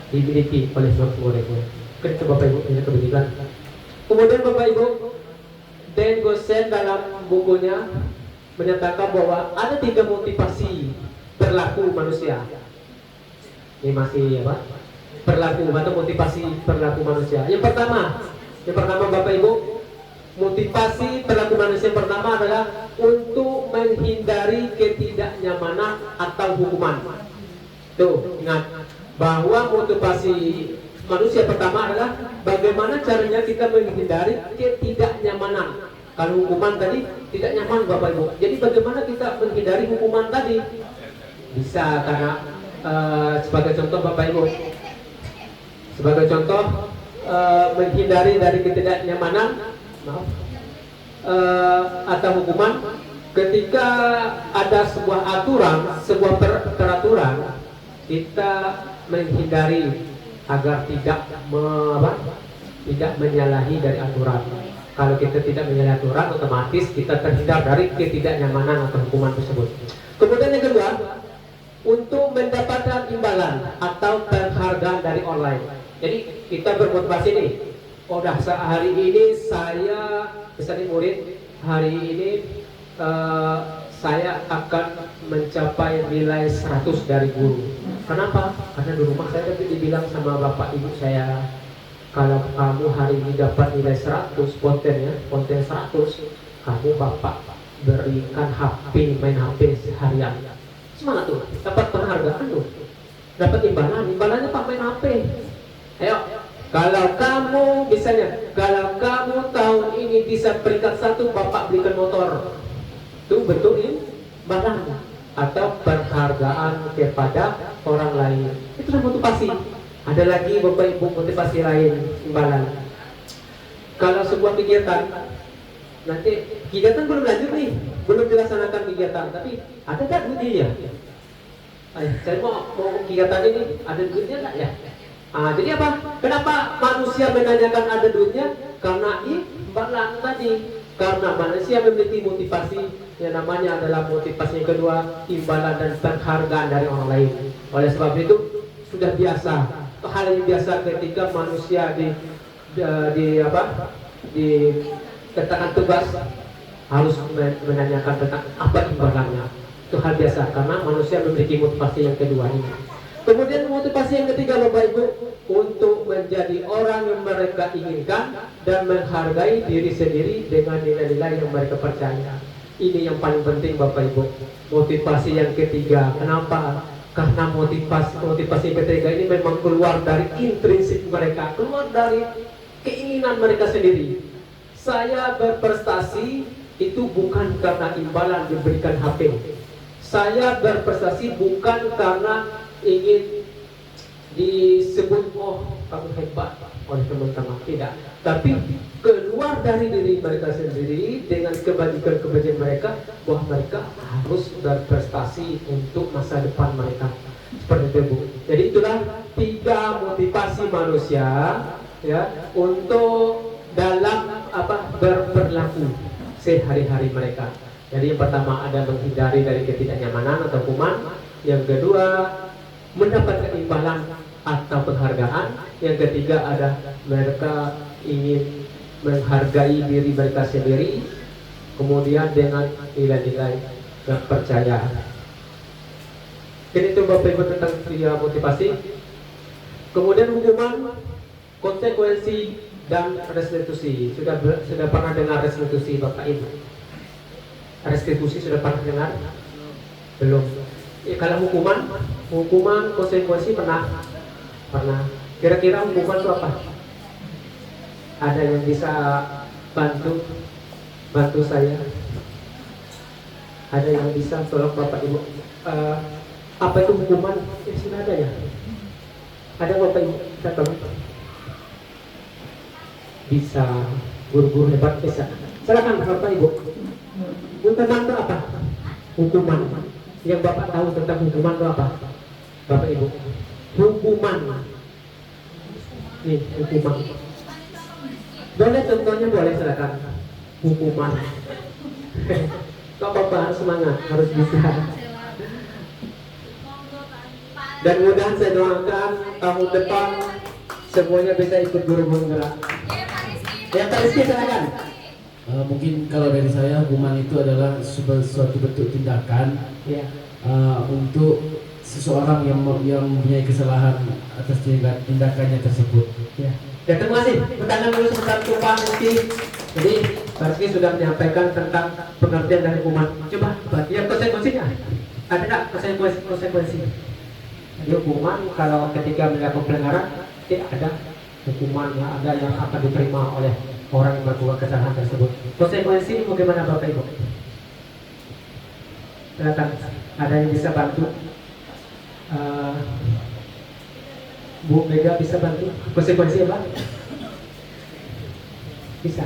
dimiliki oleh murid-muridnya. Itu Bapak Ibu ini kebajikan. Kemudian Bapak Ibu, Dan Gosen dalam bukunya menyatakan bahwa ada 3 motivasi perilaku manusia. Ini masih perilaku atau motivasi perilaku manusia. Yang pertama Bapak Ibu, motivasi perilaku manusia yang pertama adalah untuk menghindari ketidaknyamanan atau hukuman. Tuh, ingat bahwa motivasi manusia pertama adalah bagaimana caranya kita menghindari ketidaknyamanan. Kalau hukuman tadi tidak nyaman Bapak Ibu. Jadi bagaimana kita menghindari hukuman tadi? Bisa karena sebagai contoh Bapak Ibu, sebagai contoh menghindari dari ketidaknyamanan atau hukuman ketika ada sebuah aturan, sebuah peraturan, kita menghindari agar tidak menyalahi dari aturan. Kalau kita tidak menyalahi aturan, otomatis kita terhindar dari ketidaknyamanan atau hukuman tersebut. Kemudian yang kedua, untuk mendapatkan imbalan atau penghargaan dari online. Jadi kita bermotivasi nih, hari ini saya misalnya murid, hari ini saya akan mencapai nilai 100 dari guru. Kenapa? Karena di rumah saya tadi dibilang sama bapak ibu saya, kalau kamu hari ini dapat nilai 100 konten 100, kamu bapak berikan HP, main HP seharian. Semangat tuh, dapat penghargaan tuh, dapat imbalannya Pak main HP. Ayo, kalau kamu misalnya, kalau kamu tahun ini bisa peringkat 1, bapak berikan motor. Itu bentuk imbalan atau penghargaan kepada orang lain. Itulah motivasi. Ada lagi Bapak Ibu motivasi lain, imbalan. Kalau sebuah kegiatan, nanti kegiatan belum lanjut nih, belum dilaksanakan kegiatan, tapi ada nggak duitnya? Saya mau kegiatan ini ada duitnya nggak ya? Jadi apa? Kenapa manusia menanyakan ada duitnya? Karena imbalan tadi. Karena manusia memiliki motivasi yang namanya adalah motivasi yang kedua, imbalan dan penghargaan dari orang lain. Oleh sebab itu sudah biasa, hal yang biasa ketika manusia dikatakan tugas harus menanyakan tentang apa imbalannya. Itu hal biasa karena manusia memiliki motivasi yang kedua ini. Kemudian motivasi yang ketiga Bapak Ibu, untuk menjadi orang yang mereka inginkan dan menghargai diri sendiri dengan nilai-nilai yang mereka percaya. Ini yang paling penting Bapak Ibu. Motivasi yang ketiga. Kenapa? karena motivasi ketiga ini memang keluar dari intrinsik mereka, keluar dari keinginan mereka sendiri. Saya berprestasi itu bukan karena imbalan diberikan HP. Saya berprestasi bukan karena ingin disebut oh kamu hebat oleh teman-teman, tidak, tapi keluar dari diri mereka sendiri dengan kebajikan mereka bahwa mereka harus berprestasi untuk masa depan mereka, seperti itu Bu. Jadi itulah 3 motivasi manusia ya untuk dalam berperilaku sehari-hari mereka. Jadi yang pertama ada menghindari dari ketidaknyamanan atau hukuman, yang kedua mendapatkan imbalan atau penghargaan, yang ketiga ada mereka ingin menghargai diri mereka sendiri, kemudian dengan nilai-nilai kepercayaan. Jadi itu Bapak Ibu tentang motivasi. Kemudian hukuman, konsekuensi dan restitusi. Sudah pernah dengar restitusi Bapak Ibu? Restitusi sudah pernah dengar? Belum. Kalau hukuman konsekuensi pernah. Kira-kira hukuman itu apa? Ada yang bisa bantu saya? Ada yang bisa tolong Bapak Ibu? Apa itu hukuman? Sudah ada ya? Ada Bapak Ibu? Kita tolong. Bisa, guru-guru hebat bisa. Silakan Bapak Ibu. Hukuman itu apa? Hukuman. Yang Bapak tahu tentang hukuman itu apa? Bapak Ibu. Hukuman. Nih, hukuman. Boleh contohnya, boleh silakan. Hukuman. Kok Bapak semangat, harus bisa. Dan mudah saya doakan tahun depan semuanya bisa ikut guru menggerak. Ya Pak Rizky silakan. Mungkin kalau dari saya hukuman itu adalah suatu bentuk tindakan Ya. Untuk seseorang yang mempunyai kesalahan atas tindakannya tersebut. Ya. Ya, terima kasih. Pertanyaan dulu sebentar untuk Pak Rizky. Jadi Pak Rizky sudah menyampaikan tentang pengertian dari hukuman. Coba, yang konsekuensinya ada nggak konsekuensi? Jadi hukuman kalau ketika melakukan pelanggaran tidak ada hukuman yang ada yang akan diterima oleh orang yang melakukan kesalahan tersebut. Konsekuensi bagaimana Bapak Ibu? Silakan, ada yang bisa bantu? Bu Mega bisa bantu? Konsekuensi apa? Bisa.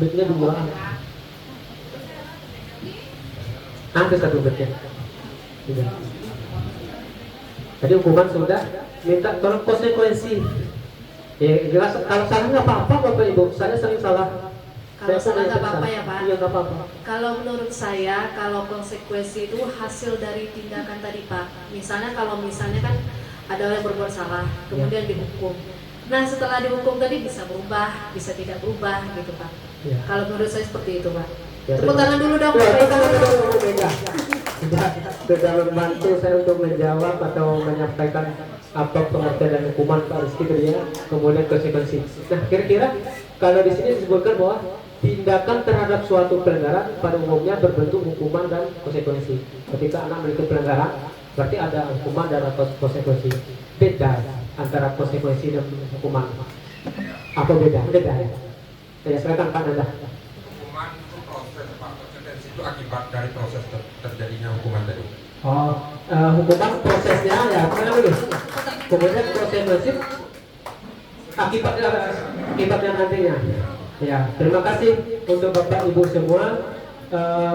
Bednya 2. Ada 1 bednya. Tidak. Jadi hukuman sudah, minta tolong konsekuensi. Ya jelas, kalau salah nggak apa-apa Bapak Ibu. Saya sering salah. Kalau salah nggak apa-apa ya Pak. Iya nggak apa-apa. Kalau menurut saya, kalau konsekuensi itu hasil dari tindakan tadi Pak. Misalnya kan ada orang yang berbuat salah, kemudian dihukum. Nah setelah dihukum tadi bisa berubah, bisa tidak berubah gitu Pak. Ya. Kalau menurut saya seperti itu Pak. Ya, Tepuk tangan dulu dong Ya, Bapak tepuk tangan Ibu. dulu, Bu Mega. Sudah membantu saya untuk menjawab atau menyampaikan apa pengertian dan hukuman Pak Rizky tadi ya, kemudian konsekuensi. Nah kira-kira kalau di sini disebutkan bahwa tindakan terhadap suatu pelanggaran pada umumnya berbentuk hukuman dan konsekuensi. Ketika anak melakukan pelanggaran, berarti ada hukuman dan atau konsekuensi. Beda antara konsekuensi dan hukuman. Apa beda? Beda ya. Saya silakan Pak Nanda. Hukuman itu proses, Pak. Konsekuensi itu akibat dari proses terjadinya hukuman tadi. Hukuman prosesnya ya, dulu. Kemudian konsekuensi akibatnya nantinya. Ya, terima kasih untuk Bapak Ibu semua.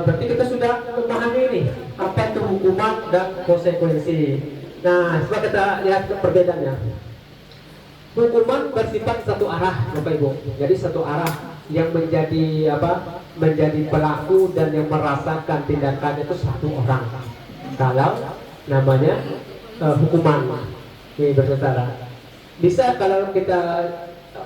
Berarti kita sudah memahami ini apa itu hukuman dan konsekuensi. Nah, coba kita lihat perbedaannya. Hukuman bersifat satu arah, Bapak Ibu. Jadi satu arah yang menjadi menjadi pelaku dan yang merasakan tindakan itu satu orang. Kalau namanya hukuman ini bersaudara. Bisa kalau kita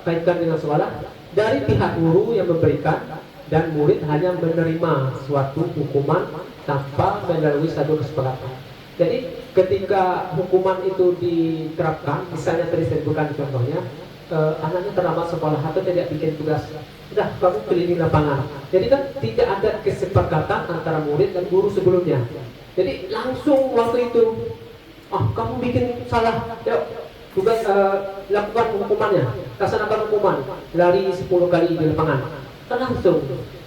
kaitkan dengan sekolah, dari pihak guru yang memberikan dan murid hanya menerima suatu hukuman tanpa melalui satu kesepakatan. Jadi ketika hukuman itu diterapkan, misalnya tadi saya sebutkan contohnya, anaknya terlambat sekolah atau tidak bikin tugas, sudah kamu keliling lapangan. Jadi kan tidak ada kesepakatan antara murid dan guru sebelumnya. Jadi langsung waktu itu, kamu bikin salah, yuk tugas lakukan hukumannya, laksanakan hukuman, lari 10 kali di lapangan. Kan langsung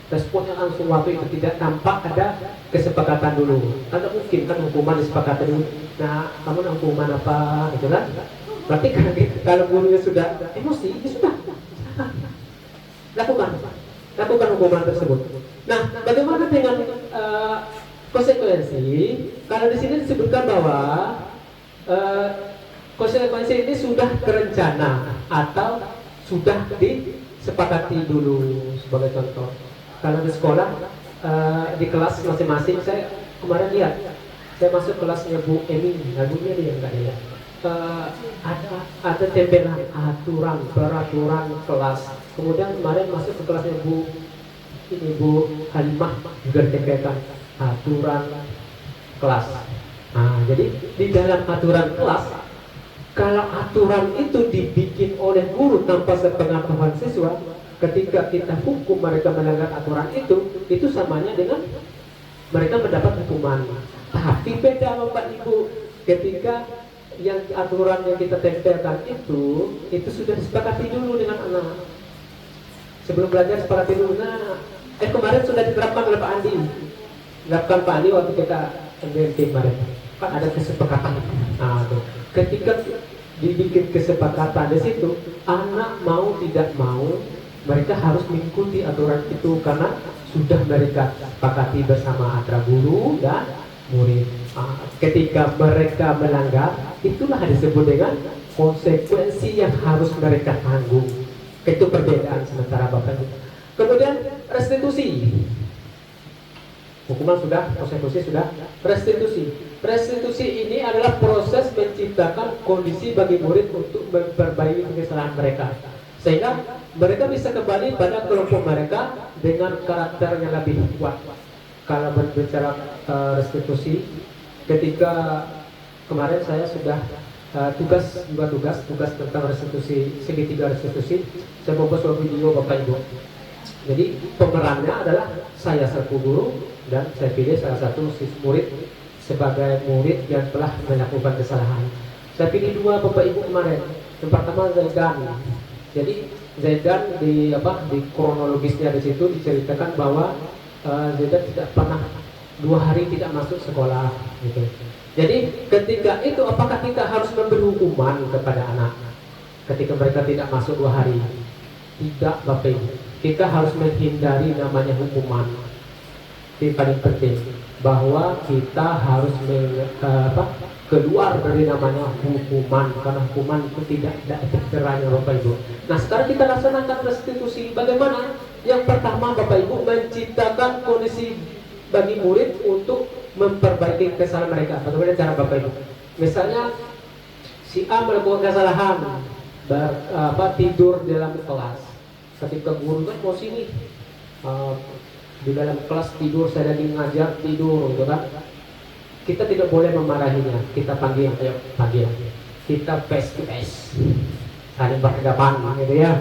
responnya langsung waktu itu, tidak tampak ada kesepakatan dulu. Ada mungkin kan hukuman disepakati dulu. Nah, kamu nak hukuman apa gitu kan? Berarti kalau gurunya sudah emosi, ya sudah lakukan hukuman tersebut. Nah, bagaimana dengan konsekuensi? Kalau di sini disebutkan bahwa konsekuensi ini sudah terencana atau sudah disepakati dulu. Sebagai contoh, kalau di sekolah di kelas masing-masing, saya kemarin lihat, saya masuk kelasnya Bu Emi, lagunya dia enggak ya. Ada tempelan aturan peraturan kelas. Kemudian kemarin masuk ke kelasnya Bu Halimah, juga ditempelkan aturan kelas. Nah, jadi di dalam aturan kelas, kalau aturan itu dibikin oleh guru tanpa sepengetahuan siswa, ketika kita hukum mereka melanggar aturan itu samanya dengan mereka mendapat hukuman. Tapi beda Bapak Ibu, ketika yang aturan yang kita tempelkan itu sudah disepakati dulu dengan anak. Sebelum belajar sepakati dulu. Nah, kemarin sudah diterapkan oleh Pak Andi. Diterapkan Pak Andi waktu kita MBMT kemarin. Kan ada kesepakatan. Nah, tuh. Ketika dibikin kesepakatan di situ, anak mau tidak mau mereka harus mengikuti aturan itu karena sudah mereka sepakati bersama antara guru dan murid. Ketika mereka melanggar, itulah disebut dengan konsekuensi yang harus mereka tanggung. Itu perbedaan sementara Bapak. Kemudian restitusi. Hukuman sudah, konsekuensi sudah, restitusi. Restitusi ini adalah proses menciptakan kondisi bagi murid untuk memperbaiki kesalahan mereka, sehingga mereka bisa kembali pada kelompok mereka dengan karakter yang lebih kuat. Kalau berbicara restitusi, ketika kemarin saya sudah tugas tentang restitusi, segitiga restitusi, saya membuat suatu video Bapak Ibu. Jadi pemerannya adalah saya selaku guru dan saya pilih salah satu murid sebagai murid yang telah melakukan kesalahan. Saya pilih 2 Bapak Ibu kemarin. Yang pertama Zaidan. Jadi Zaidan di kronologisnya di situ diceritakan bahwa Zaidan tidak pernah 2 hari tidak masuk sekolah gitu. Jadi ketika itu apakah kita harus memberi hukuman kepada anak ketika mereka tidak masuk 2 hari? Tidak Bapak Ibu. Kita harus menghindari namanya hukuman. Ini paling penting, bahwa kita harus keluar dari namanya hukuman, karena hukuman itu tidak ada efek jerahnya Bapak Ibu. Nah, sekarang kita laksanakan restitusi. Bagaimana? Yang pertama Bapak Ibu, menciptakan kondisi bagi murid untuk memperbaiki kesalahan mereka. Bagaimana cara Bapak Ibu? Misalnya si A melakukan kesalahan, tidur di dalam kelas. Ketika guru kan posisi nih di dalam kelas tidur, saya lagi ngajar tidur, gitu kan? Kita tidak boleh memarahinya. Kita panggil, kita face to face, saling berhadapan, gitu ya,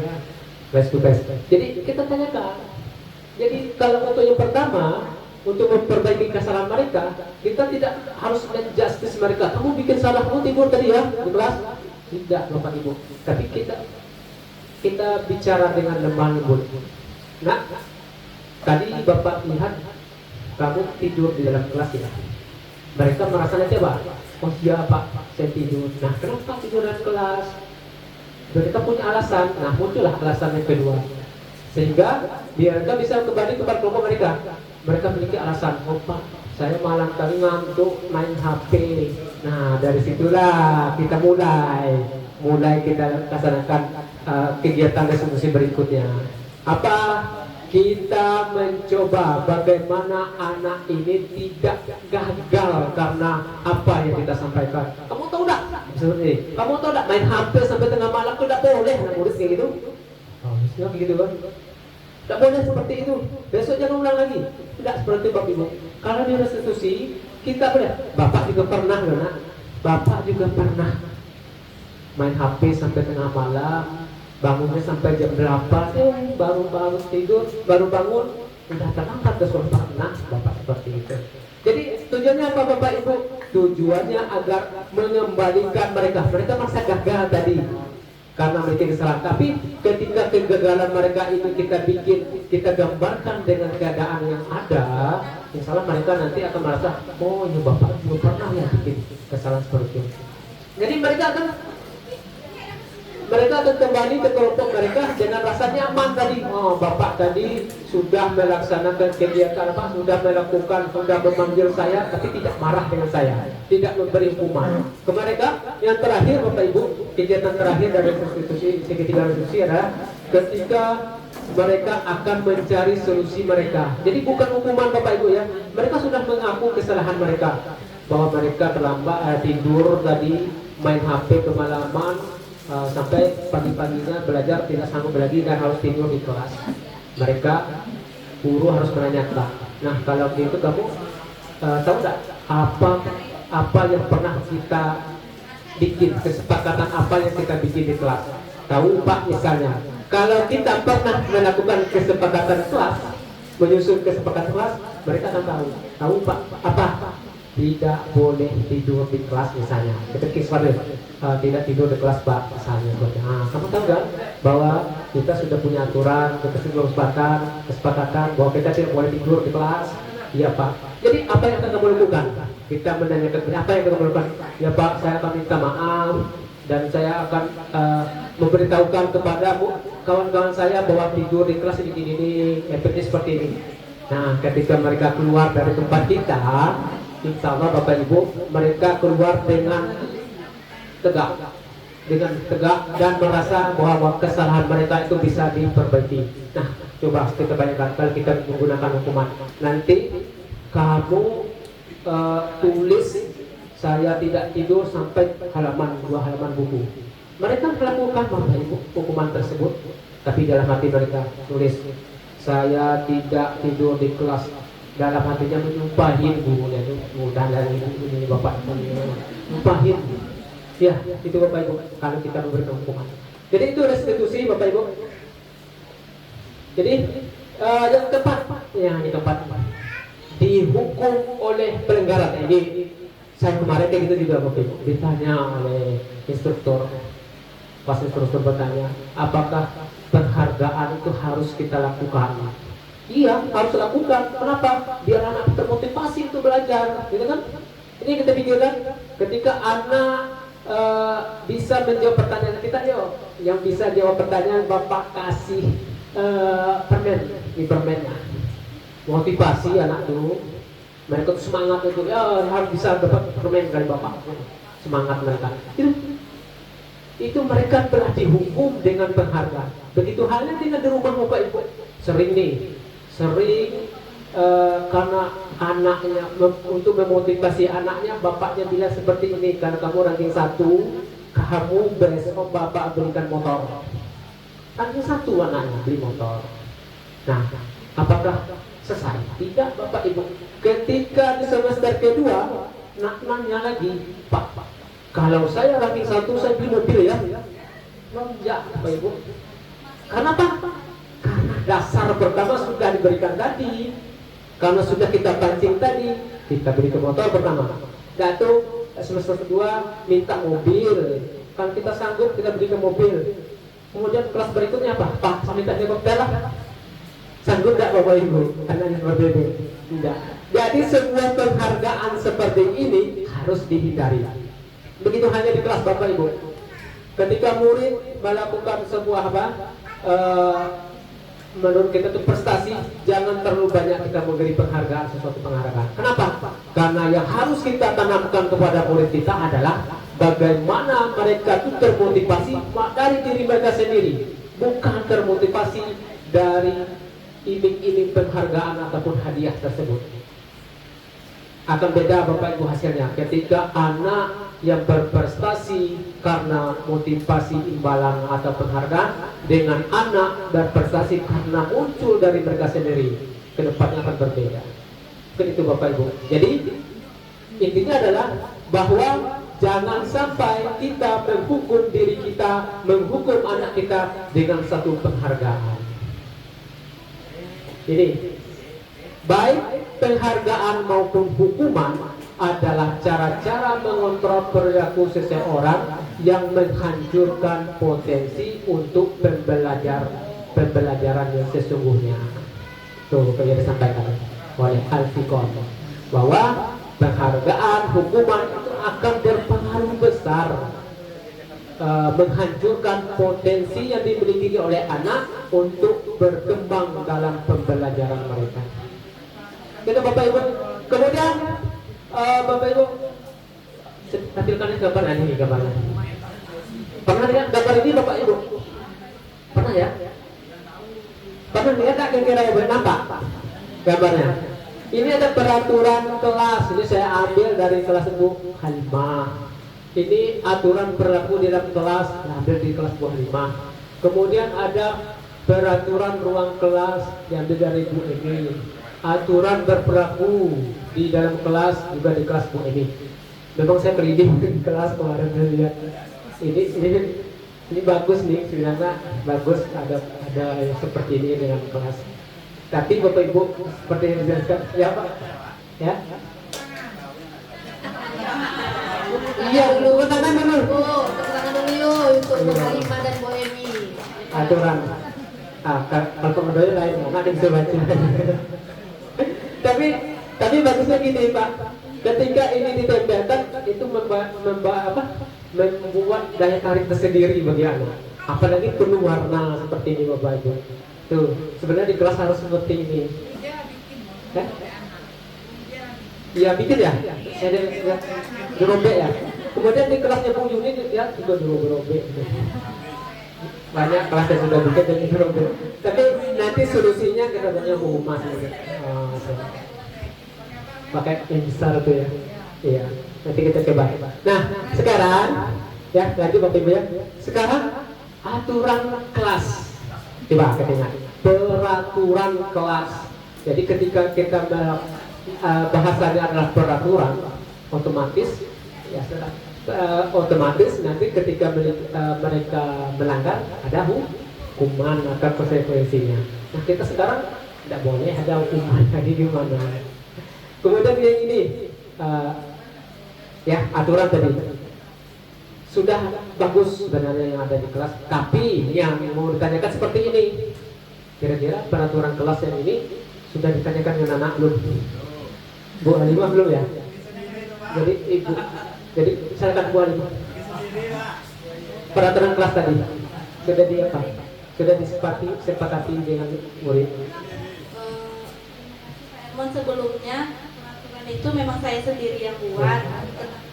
face to face. Jadi kita tanyakan. Jadi kalau untuk yang pertama, untuk memperbaiki kesalahan mereka, kita tidak harus menjustice mereka. Kamu bikin salah, kamu tidur tadi ya di kelas. Tidak Bapak Ibu. Tapi kita bicara dengan lemah lembut. Nah, tadi Bapak lihat kamu tidur di dalam kelas ya. Mereka merasa nanti apa? Oh iya Pak, saya tidur. Nah, kenapa tidur dalam kelas? Mereka punya alasan. Nah, muncullah alasan yang kedua. Sehingga mereka bisa kembali kepada kelompok mereka. Mereka memiliki alasan. Oh Pak, saya malam tadi ngantuk main HP. Nah, dari situlah kita mulai kita laksanakan kegiatan restitusi berikutnya. Apa? Kita mencoba bagaimana anak ini tidak gagal karena apa yang kita sampaikan. Kamu tahu enggak? Seperti kamu tahu enggak, main HP sampai tengah malam itu tidak boleh, anak murid kayak gitu. Harusnya begitu kan? Tidak boleh seperti itu. Besok jangan ulang lagi. Tidak seperti Bapak Ibu. Kalau di restitusi kita boleh. Bapak juga pernah, Bapak juga pernah main HP sampai tengah malam, bangunnya sampai jam 8, baru tidur, baru bangun, udah terangkat ke sekolah. Nah, Bapak seperti itu. Jadi tujuannya apa Bapak Ibu? Tujuannya agar mengembalikan mereka. Mereka masa gagal tadi karena mereka kesalahan. Tapi ketika kegagalan mereka itu kita gambarkan dengan keadaan yang ada, insya Allah mereka nanti akan merasa, oh ini Bapak belum pernah ya bikin kesalahan seperti itu. Jadi mereka akan kembali ke kelompok mereka dengan rasa nyaman tadi. Oh, Bapak tadi sudah melaksanakan kegiatan apa? Sudah memanggil saya, tapi tidak marah dengan saya, tidak memberi hukuman. Ke mereka yang terakhir, Bapak Ibu, kegiatan terakhir dari segitiga restitusi adalah ketika mereka akan mencari solusi mereka. Jadi bukan hukuman Bapak Ibu ya. Mereka sudah mengaku kesalahan mereka, bahwa mereka terlambat tidur tadi, main HP kemalaman. Sampai pagi-paginya belajar tidak sanggup lagi dan harus tidur di kelas. Mereka guru harus menanyakan. Nah kalau begitu kamu tahu nggak apa yang pernah kita bikin, kesepakatan apa yang kita bikin di kelas? Tahu Pak misalnya, kalau kita pernah melakukan kesepakatan kelas, menyusun kesepakatan kelas, mereka akan tahu Pak apa? Tidak boleh tidur di kelas misalnya. Ketika tidak tidur di kelas Pak misalnya. Kamu tahu nggak bahwa kita sudah punya aturan, kesepakatan bahwa kita tidak boleh tidur di kelas? Iya Pak. Jadi apa yang akan kamu lakukan? Kita menanyakan apa yang akan kamu lakukan? Ya Pak, saya akan minta maaf dan saya akan memberitahukan kepada kawan-kawan saya bahwa tidur di kelas ini efeknya seperti ini. Nah, ketika mereka keluar dari tempat kita, insya Allah Bapak Ibu, mereka keluar dengan tegak dan merasa bahwa kesalahan mereka itu bisa diperbaiki. Nah, coba kita bayangkan kalau kita menggunakan hukuman, nanti kamu tulis saya tidak tidur sampai 2 halaman buku. Mereka melakukan Bapak Ibu hukuman tersebut, tapi dalam hati mereka tulis saya tidak tidur di kelas. Dalam hatinya menyumpahin gurunya itu, mudah dari ini Bapak nyumpahin. Ya, itu Bapak Ibu kalau kita memberikan hukuman. Jadi itu restitusi Bapak Ibu. Jadi yang keempat dihukum oleh pelanggaran. Ini saya kemarin kayak gitu juga Bapak Ibu, ditanya oleh instruktur. Pas instruktur bertanya, apakah penghargaan itu harus kita lakukan? Iya, harus lakukan. Kenapa? Biar anak termotivasi untuk belajar, gitu kan? Ini kita pikirkan, ketika anak bisa menjawab pertanyaan kita, yang bisa jawab pertanyaan Bapak kasih permen, motivasi anak dulu. Mereka semangat itu, harus bisa dapat permen dari Bapak. Semangat mereka. Itu mereka telah dihukum dengan penghargaan. Begitu halnya dengan di rumah Bapak Ibu. Sering karena anaknya untuk memotivasi anaknya, bapaknya bilang seperti ini, karena kamu ranking 1, kamu besok Bapak berikan motor. Ranking 1 anaknya beli motor. Nah, apakah selesai? Tidak Bapak Ibu. Ketika di semester kedua, nanya lagi, Pak, kalau saya ranking 1 saya beli mobil ya? Enggak Bapak Ibu. Karena apa? Karena dasar pertama sudah diberikan tadi. Karena sudah kita pancing tadi, kita beri ke motor pertama. Datuk semester kedua minta mobil. Kalau kita sanggup kita beri ke mobil. Kemudian kelas berikutnya apa? Pak, saya minta helikopter lah. Sanggup tidak Bapak Ibu? Anaknya berbeda. Tidak. Jadi sebuah penghargaan seperti ini harus dihindari. Begitu hanya di kelas Bapak Ibu. Ketika murid melakukan sebuah menurut kita itu prestasi, jangan terlalu banyak kita memberi penghargaan, sesuatu penghargaan. Kenapa? Karena yang harus kita tanamkan kepada murid kita adalah bagaimana mereka itu termotivasi dari diri mereka sendiri, bukan termotivasi dari iming-iming penghargaan ataupun hadiah tersebut. Akan beda Bapak Ibu hasilnya ketika anak yang berprestasi karena motivasi imbalan atau penghargaan dengan anak berprestasi karena muncul dari mereka sendiri, kedepannya akan berbeda. Begitu Bapak Ibu. Jadi intinya adalah bahwa jangan sampai kita menghukum diri kita, menghukum anak kita dengan satu penghargaan. Jadi, baik penghargaan maupun hukuman adalah cara-cara mengontrol perilaku seseorang yang menghancurkan potensi untuk pembelajaran yang sesungguhnya. Tuh, yang disampaikan oleh Al-Fiqon, bahwa penghargaan, hukuman itu akan berpengaruh besar menghancurkan potensi yang dimiliki oleh anak untuk berkembang dalam pembelajaran mereka. Itu Bapak Ibu. Kemudian Bapak Ibu tampilkan gambar ini, gambarnya. Pernah lihat gambar ini Bapak Ibu? Pernah ya? Pernah lihat tak kira-kira Ibu nampak gambarnya? Ini ada peraturan kelas. Ini saya ambil dari kelas Bu Halimah. Ini aturan berlaku di dalam kelas, ambil di kelas Bu Halimah. Kemudian ada peraturan ruang kelas yang diambil dari Bu Emi. Aturan berperilaku di dalam kelas juga di kelas Bu Emi. Memang saya merinding di kelas kemarin lihat. Ini bagus nih, sebenarnya bagus ada yang seperti ini dengan kelas. Tapi Bapak Ibu seperti yang dijelaskan, ya Pak, ya. Iya dulu, tangan dulu. Tangan dulu yuk untuk Bu Halimah dan Bu Emi. Aturan. Kalau pengendali lain, nggak ada bisa baca. tapi bagusnya gini Pak. Ketika ini ditempelkan, itu membuat daya tarik tersendiri bagi anak. Apalagi penuh warna seperti ini Bapak Ibu. Tuh, sebenarnya di kelas harus seperti ini. Iya bikin ya. Saya dirobek ya. Kemudian di kelasnya Bu Yuni dia juga dirobek. Banyak kelas yang sudah bikin dan dirobek. Tapi nanti solusinya kita tanya Bu Humas. Pakai yang besar tuh ya. Iya. Nanti kita coba. Nah, sekarang ya lagi Bapak Ibu ya. Sekarang aturan kelas. Coba kita ingat peraturan kelas. Jadi ketika kita bahasanya adalah peraturan, otomatis ya otomatis nanti ketika mereka melanggar ada hukuman atau konsekuensinya. Nah kita sekarang tidak boleh ada hukuman tadi gimana. Kemudian yang ini ya aturan tadi sudah bagus sebenarnya yang ada di kelas, tapi yang mau ditanyakan seperti ini, kira-kira peraturan kelas yang ini sudah ditanyakan dengan anak belum? Bu Halimah belum ya? Jadi ibu, jadi silakan Bu Halimah. Peraturan kelas tadi sudah di apa? Sudah disepakati dengan murid. Sebelumnya peraturan itu memang saya sendiri yang buat, tetapi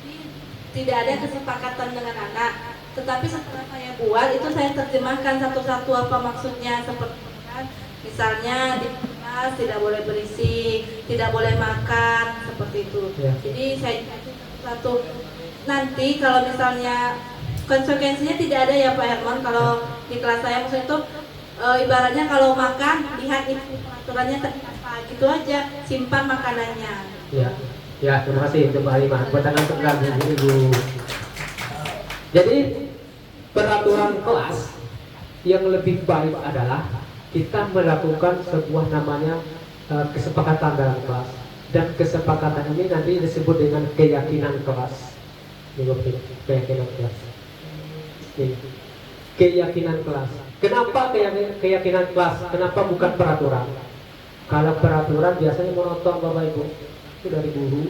tidak ada kesepakatan dengan anak. Tetapi setelah saya buat itu saya terjemahkan satu-satu apa maksudnya, seperti kan, misalnya di kelas tidak boleh berisik, tidak boleh makan, seperti itu. Ya. Jadi saya satu. Nanti kalau misalnya konsekuensinya tidak ada ya Pak Herman, kalau di kelas saya maksudnya itu ibaratnya kalau makan lihat itu peraturannya apa gitu aja, simpan makanannya. Ya, ya terima kasih untuk Bu Halimah. Buat tangan tegang ini Bu. Jadi peraturan kelas yang lebih baik adalah kita melakukan sebuah namanya kesepakatan dalam kelas, dan kesepakatan ini nanti disebut dengan keyakinan kelas. Keyakinan kelas. Keyakinan kelas. Kenapa keyakinan kelas? Kenapa bukan peraturan? Kalau peraturan biasanya monoton Bapak Ibu, itu dari guru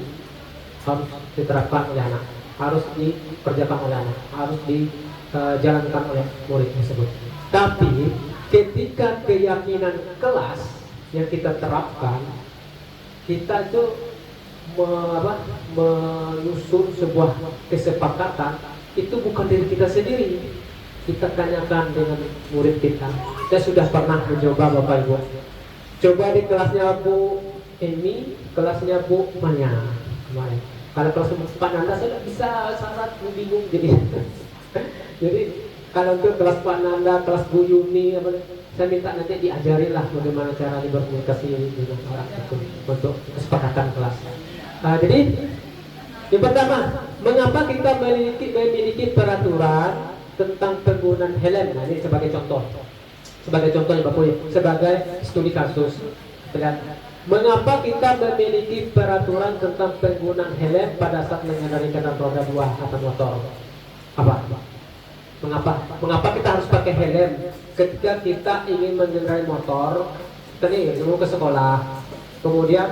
harus diterapkan oleh anak, harus dikerjakan oleh anak, harus dijalankan oleh murid tersebut. Tapi ketika keyakinan kelas yang kita terapkan, kita itu menyusun sebuah kesepakatan, itu bukan diri kita sendiri. Kita tanyakan dengan murid kita. Saya sudah pernah mencoba Bapak Ibu. Coba di kelasnya Bu Emi, kelasnya Bu Maya kemarin. Kalau kelas Pak Nanda saya tidak bisa, sangat bingung jadi kalau untuk kelas Pak Nanda, kelas Bu Yuni, saya minta nanti diajarin lah bagaimana cara berkomunikasi dengan orang itu untuk kesepakatan kelas. Jadi Yang pertama, mengapa kita memiliki peraturan tentang penggunaan helm? Nah, ini sebagai contoh. Sebagai contoh ya Bapak Ibu, sebagai studi kasus. Dan mengapa kita memiliki peraturan tentang penggunaan helm pada saat mengendarai kendaraan roda 2 atau motor? Apa? Mengapa kita harus pakai helm ketika kita ingin mengendarai motor? Kita nih mau ke sekolah, kemudian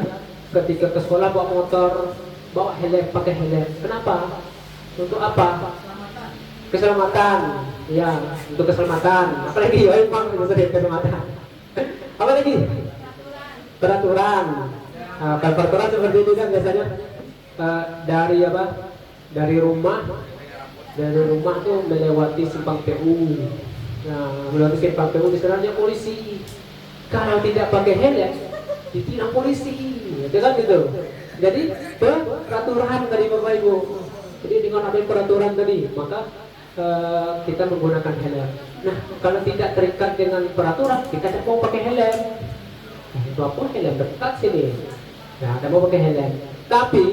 ketika ke sekolah bawa motor, bawa helm, pakai helm. Kenapa? Untuk apa? Keselamatan. Ya, untuk keselamatan. Apalagi ya, memang keselamatan. Apa lagi? Peraturan. Kalau peraturan seperti ini kan biasanya dari apa? Dari rumah tuh melewati simpang PU. Nah, melewati simpang PU diserahnya polisi. Kalau tidak pakai helm, ditilang polisi. Ya kan gitu. Jadi peraturan tadi Bapak Ibu. Jadi dengan adanya peraturan tadi, maka kita menggunakan helm. Nah, kalau tidak terikat dengan peraturan, kita tidak mau pakai helm. Nah, itu apa helm dekat sini? Nah, tidak mau pakai helm. Tapi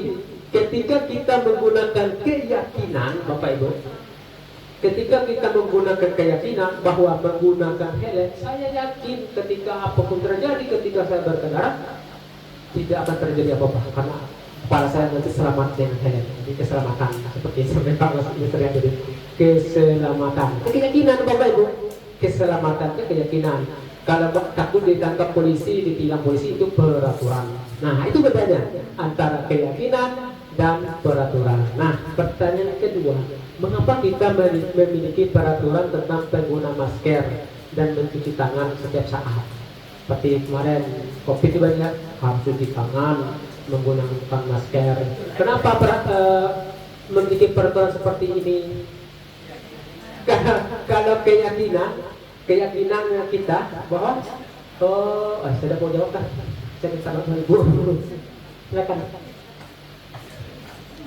ketika kita menggunakan keyakinan, Bapak Ibu, ketika kita menggunakan keyakinan bahwa menggunakan helm, saya yakin ketika apapun terjadi ketika saya berkendara, tidak akan terjadi apa-apa karena kepala saya nanti selamat dengan helm. Jadi keselamatan seperti sampai Pak Menteri jadi keselamatan, keyakinan Bapak Ibu, keselamatan keyakinan. Kalau takut ditangkap polisi, ditilang polisi itu peraturan. Nah, itu bedanya antara keyakinan dan peraturan. Nah, pertanyaan kedua, mengapa kita memiliki peraturan tentang pengguna masker dan mencuci tangan setiap saat? Seperti kemarin COVID itu banyak harus cuci tangan, menggunakan masker. Kenapa memiliki peraturan seperti ini? Kalau keyakinan kita bahwa saya mau jawab kan? Saya minta maaf Ibu. Silakan.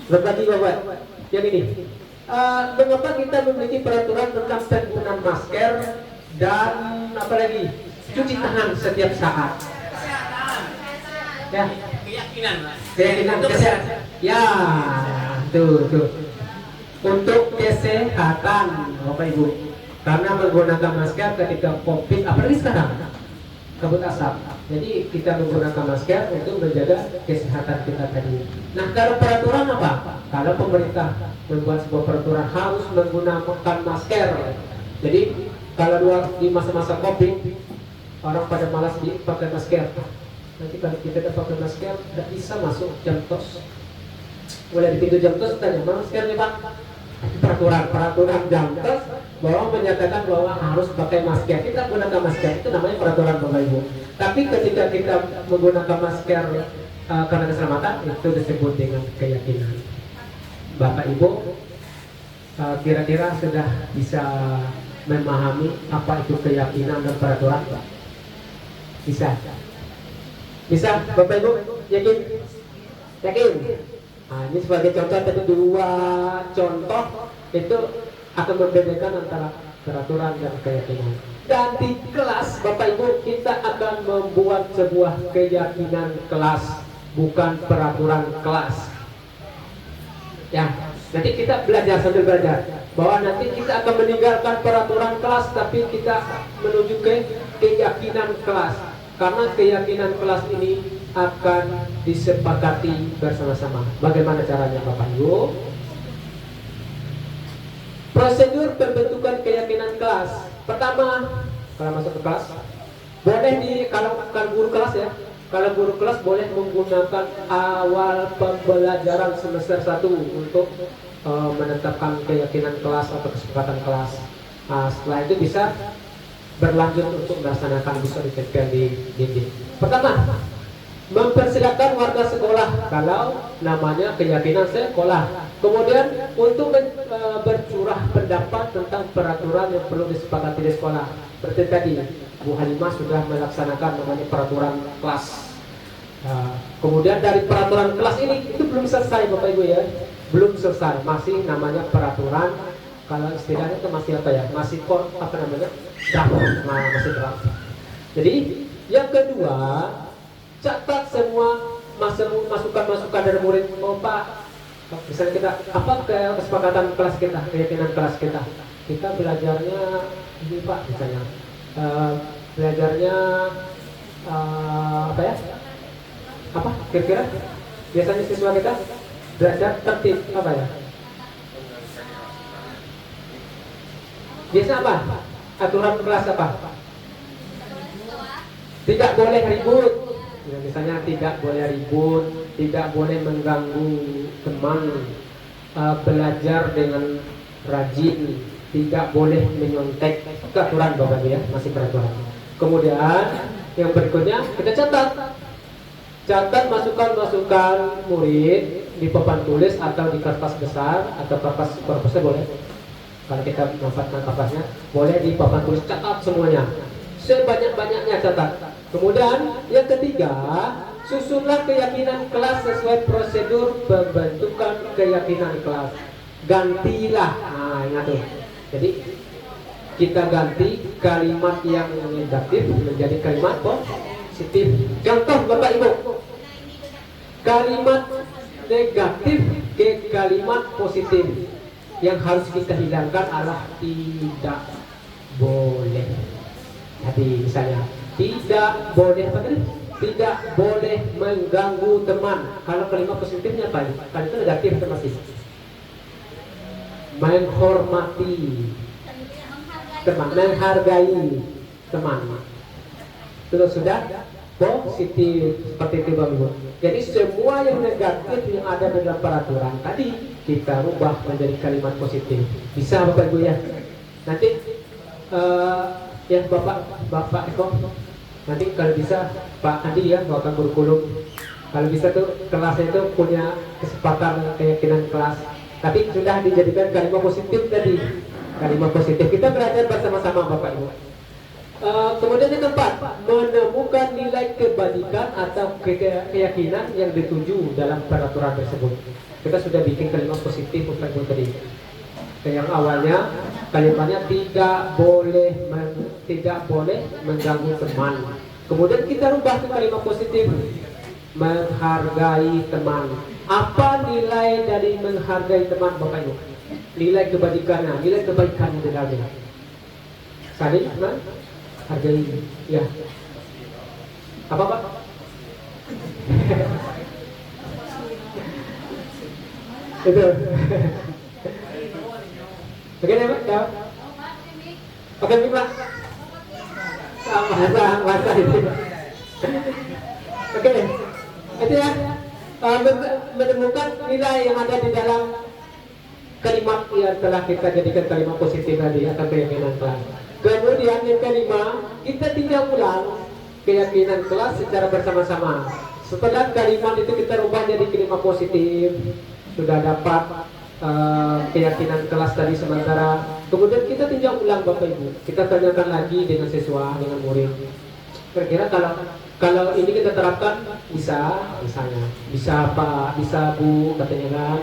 Berbagi Bapak. Yang ini. Mengapa kita memiliki peraturan tentang penggunaan masker dan apa lagi? Cuci tangan setiap saat. Ya. Keyakinan kesehatan. Ya, tuh. Untuk kesehatan, Bapak Ibu. Karena menggunakan masker ketika COVID, apalagi sekarang kabut asap. Jadi kita menggunakan masker untuk menjaga kesehatan kita tadi. Nah, kalau peraturan apa? Kalau pemerintah membuat sebuah peraturan harus menggunakan masker. Jadi kalau di masa-masa COVID orang pada malas pakai masker. Nanti kalau kita tidak pakai masker tidak bisa masuk jam tos. Mulai di pintu jam tos tanya mana maskernya Pak? Peraturan jam tos bahwa menyatakan bahwa harus pakai masker. Kita gunakan masker itu namanya peraturan Bapak Ibu. Tapi ketika kita menggunakan masker karena keselamatan itu disebut dengan keyakinan. Bapak Ibu kira-kira sudah bisa memahami apa itu keyakinan dan peraturan? Bisa Bapak Ibu yakin? Nah, ini sebagai contoh tadi 2 contoh itu akan membedakan antara peraturan dan keyakinan. Dan di kelas Bapak Ibu kita akan membuat sebuah keyakinan kelas, bukan peraturan kelas. Ya, nanti kita belajar sambil belajar bahwa nanti kita akan meninggalkan peraturan kelas tapi kita menuju ke keyakinan kelas. Karena keyakinan kelas ini akan disepakati bersama-sama. Bagaimana caranya Bapak Ibu? Prosedur pembentukan keyakinan kelas. Pertama, kalau masuk ke kelas, boleh kalau guru kelas ya. Kalau guru kelas boleh menggunakan awal pembelajaran semester 1 untuk menetapkan keyakinan kelas atau kesepakatan kelas. Nah, setelah itu bisa berlanjut untuk melaksanakan bisa ditempel di dinding. Pertama, mempersilakan warga sekolah kalau namanya keyakinan sekolah. Kemudian untuk bercurah pendapat tentang peraturan yang perlu disepakati di sekolah. Seperti tadi Bu Halimah sudah melaksanakan namanya peraturan kelas. Kemudian dari peraturan kelas ini itu belum selesai Bapak Ibu ya, belum selesai, masih namanya peraturan. Kalau istilahnya itu masih apa ya? Masih apa namanya? Draft. Masih draft. Jadi yang kedua, catat semua masukan-masukan dari murid. Oh Pak, Misalnya kita apa kesepakatan kelas kita, keyakinan kelas kita belajarnya ini Pak misalnya belajarnya apa ya? Apa kira-kira biasanya siswa kita belajar tertib apa ya? Biasa apa? Aturan kelas apa? Tidak boleh ribut. Ya, misalnya tidak boleh ribut, tidak boleh mengganggu teman, belajar dengan rajin, tidak boleh menyontek. Itu aturan Bapak ya, masih peraturan. Kemudian yang berikutnya kita catat masukan-masukan murid di papan tulis atau di kertas besar atau kertasnya boleh. Kalau kita manfaatkan kertasnya, boleh di papan tulis, catat semuanya, sebanyak-banyaknya catat. Kemudian yang ketiga, susunlah keyakinan kelas sesuai prosedur pembentukan keyakinan kelas. Gantilah, nah ingat tuh. Jadi kita ganti kalimat yang negatif menjadi kalimat positif. Contoh Bapak Ibu, kalimat negatif ke kalimat positif. Yang harus kita hilangkan adalah tidak boleh. Jadi misalnya tidak boleh apa tadi? Tidak boleh mengganggu teman. Kalau kalimat positifnya apa? Kalau itu negatif itu masih menghormati teman, menghargai teman. Itu sudah positif seperti itu Bapak Ibu. Jadi semua yang negatif yang ada dalam peraturan tadi kita ubah menjadi kalimat positif. Bisa Bapak Ibu ya. Nanti ya Bapak Eko, nanti kalau bisa Pak Andi ya bawakan kurikulum. Kalau bisa tuh kelasnya itu punya kesepakatan keyakinan kelas. Tapi sudah dijadikan kalimat positif tadi. Kalimat positif kita belajar bersama-sama Bapak Ibu. Kemudian yang keempat, menemukan nilai kebajikan atau keyakinan yang dituju dalam peraturan tersebut. Kita sudah bikin kalimat positif Bapak Ibu tadi. Yang awalnya kalimatnya tidak boleh mengganggu teman. Kemudian kita rubah ke kalimat positif, menghargai teman. Apa nilai dari menghargai teman Bapak Ibu? Nilai kebaikannya di dalamnya. Saling menghargai, ya. Apa Pak? Itu. Oke deh Pak, jawab. Oke Pak. Bahasa itu. Oke, itu ya. Menemukan nilai yang ada di dalam kalimat yang telah kita jadikan kalimat positif tadi atau keyakinan kelas. Kemudian yang kelima, kita tinggal ulang keyakinan kelas secara bersama-sama. Setelah kalimat itu kita rubah jadi kalimat positif, sudah dapat keyakinan kelas tadi sementara. Kemudian kita tinjau ulang Bapak Ibu. Kita tanyakan lagi dengan siswa, dengan murid. Kira-kira kalau ini kita terapkan bisa, misalnya bisa Pak, bisa Bu, katanya kan.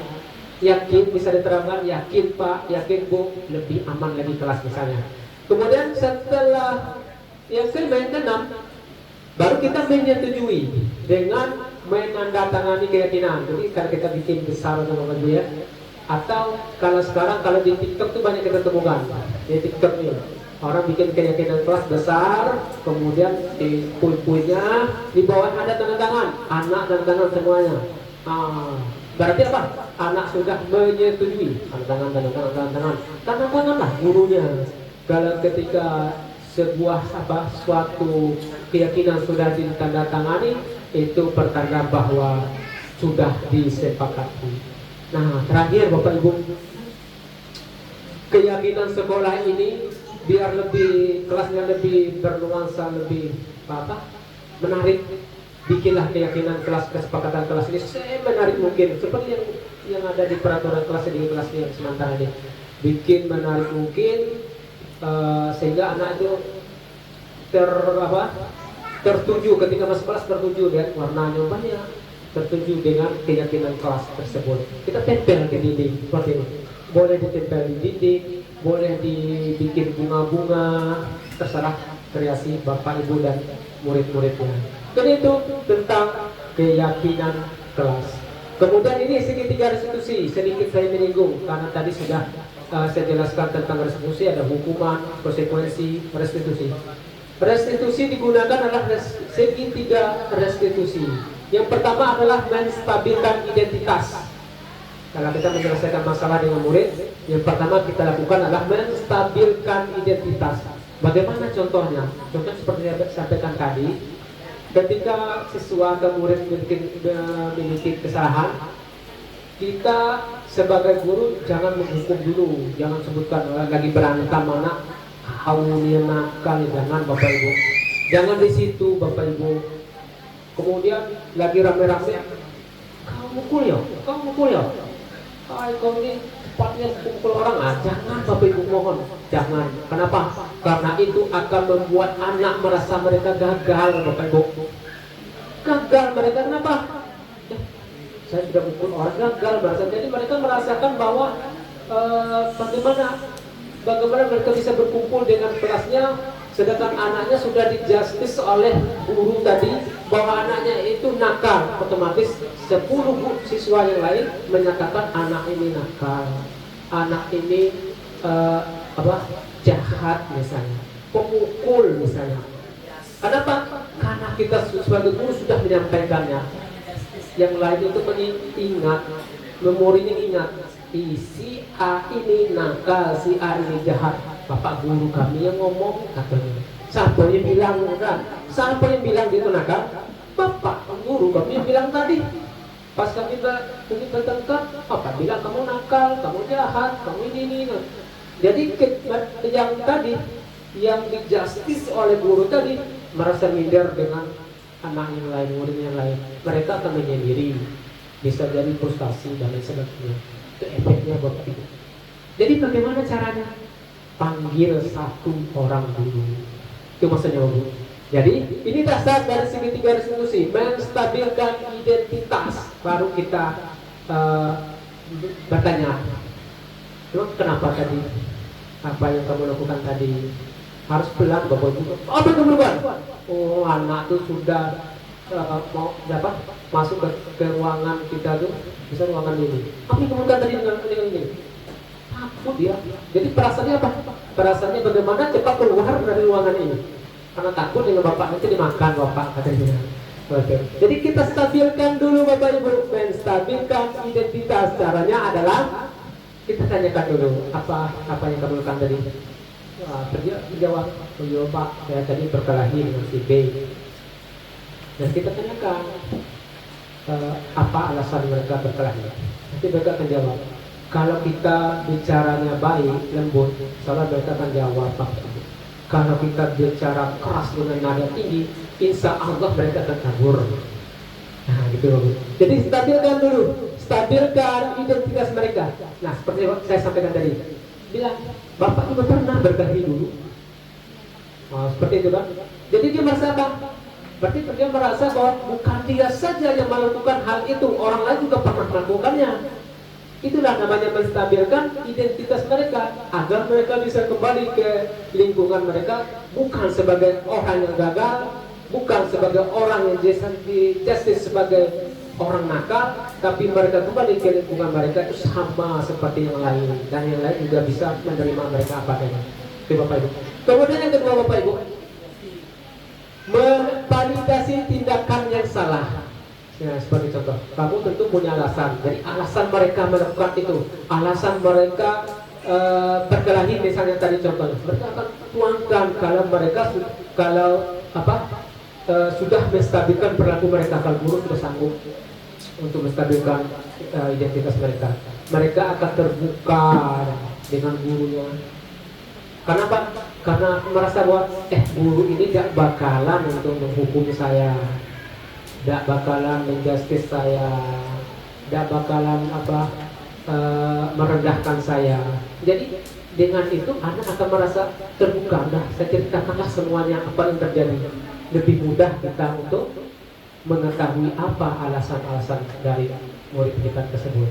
Yakin bisa diterapkan, yakin Pak, yakin Bu, lebih aman lagi kelas misalnya. Kemudian setelah yang keenam, baru kita menyetujui dengan menandatangani keyakinan. Jadi kalau kita bikin besar sama Bapak ya. Atau kalau sekarang kalau di TikTok tuh banyak kita temukan di TikTok nih orang bikin keyakinan kelas besar, kemudian di poin-poinnya di bawah ada tanda tangan, anak tanda tangan semuanya. Berarti apa? Anak sudah menyetujui, tanda tanganlah gurunya. Kalau ketika sebuah suatu keyakinan sudah ditandatangani, itu pertanda bahwa sudah disepakati. Nah, terakhir Bapak Ibu, keyakinan sekolah ini biar lebih kelasnya lebih bernuansa, lebih menarik, bikinlah keyakinan kelas, kesepakatan kelas ini semenarik mungkin, seperti yang ada di peraturan kelas di kelas yang sementara ini. Bikin menarik mungkin sehingga anak itu tertuju ketika masuk kelas, tertuju dan warnanya banyak, tertuju dengan keyakinan kelas tersebut. Kita tempel ke dinding seperti ini. Boleh ditempel di dinding, boleh dibikin bunga-bunga, terserah kreasi Bapak Ibu dan murid-muridnya. Jadi itu tentang keyakinan kelas. Kemudian ini segitiga restitusi, sedikit saya menyinggung karena tadi sudah saya jelaskan tentang restitusi, ada hukuman, konsekuensi, restitusi. Restitusi digunakan adalah segitiga restitusi. Yang pertama adalah menstabilkan identitas. Kalau kita menyelesaikan masalah dengan murid, yang pertama kita lakukan adalah menstabilkan identitas. Bagaimana contohnya? Contoh seperti yang saya sampaikan tadi. Ketika siswa atau murid memiliki kesalahan, kita sebagai guru jangan menghukum dulu, jangan sebutkan lagi berantem anak, dia nakal, jangan Bapak Ibu, jangan di situ Bapak Ibu. Kemudian lagi rame-rame, kau mukul ya, kau ini cepatnya pukul orang, jangan Bapak Ibu, mohon, jangan. Kenapa? Karena itu akan membuat anak merasa mereka gagal, Bapak Ibu. Gagal mereka, kenapa? Saya sudah pukul orang, gagal merasa. Jadi mereka merasakan bahwa bagaimana mereka bisa berkumpul dengan kelasnya, sedangkan anaknya sudah di-justice oleh guru tadi bahwa anaknya itu nakal. Otomatis 10 siswa yang lain menyatakan anak ini nakal, anak ini jahat misalnya, pemukul misalnya. Kenapa? Karena kita sebagai guru sudah menyampaikannya. Yang lain itu ingat, memorinya ingat, si A ini nakal, si A ini jahat. Bapak guru kami yang ngomong katanya. Siapa yang bilang kan? Siapa yang bilang dia itu nakal? Bapak guru kami yang bilang tadi. Pas kami bertengkar, apa bilang kamu nakal, kamu jahat, kamu ini. Jadi yang tadi, yang di-justice oleh guru tadi merasa minder dengan anak yang lain, murid yang lain. Mereka akan menyendiri, bisa jadi frustasi dan lain sebagainya. Itu efeknya Bapak Ibu. Jadi bagaimana caranya? Panggil satu orang dulu. Itu maksudnya Bu. Jadi ini dasar dari segitiga restitusi, menstabilkan identitas. Baru kita bertanya, kenapa tadi? Apa yang kamu lakukan tadi? Harus pelan Bapak Ibu. Apa yang kamu lakukan? Oh, anak tuh sudah mau dapat masuk ke ruangan kita tuh, bisa ruangan ini. Apa yang kamu lakukan tadi dengan ini? Takut dia. Jadi perasaannya apa? Perasaannya bagaimana cepat keluar dari ruangan ini? Karena takut dengan bapak nanti dimakan bapak katanya. Oke. Jadi kita stabilkan dulu Bapak Ibu, menstabilkan identitas. Caranya adalah kita tanyakan dulu apa yang kamu lakukan tadi. Dia menjawab, oh iya Pak, saya tadi berkelahi dengan si B. Dan kita tanyakan apa alasan mereka berkelahi. Nanti mereka akan jawab. Kalau kita bicaranya baik, lembut, salah mereka akan jawab Pak. Kalau kita bicara keras dengan nada tinggi, insya Allah mereka akan kabur. Nah gitu Bapak. Jadi stabilkan dulu, stabilkan identitas mereka. Nah seperti yang saya sampaikan tadi, bilang Bapak juga pernah berkelahi dulu. Seperti itu kan. Jadi dia merasa apa? Berarti dia merasa bahwa bukan dia saja yang melakukan hal itu, orang lain juga pernah melakukannya. Itulah namanya menstabilkan identitas mereka agar mereka bisa kembali ke lingkungan mereka, bukan sebagai orang yang gagal, bukan sebagai orang yang justice sebagai orang nakal, tapi mereka kembali ke lingkungan mereka itu sama seperti yang lain, dan yang lain juga bisa menerima mereka apa adanya. Oke Bapak Ibu. Kemudian yang kedua Bapak Ibu, memvalidasi tindakan yang salah. Ya, seperti contoh, kamu tentu punya alasan. Jadi alasan mereka melakukan itu, alasan mereka berkelahi misalnya tadi contohnya, mereka akan tuangkan kalau sudah menstabilkan perilaku mereka. Kalau guru sudah sanggup untuk menstabilkan identitas mereka, mereka akan terbuka dengan gurunya. Kenapa? Karena merasa bahwa guru ini tidak bakalan untuk menghukum saya, tidak bakalan menjustice saya, tidak bakalan merendahkan saya. Jadi dengan itu anak akan merasa terbuka. Dah, saya ceritakanlah semuanya apa yang terjadi. Lebih mudah kita untuk mengetahui apa alasan-alasan dari murid kita tersebut.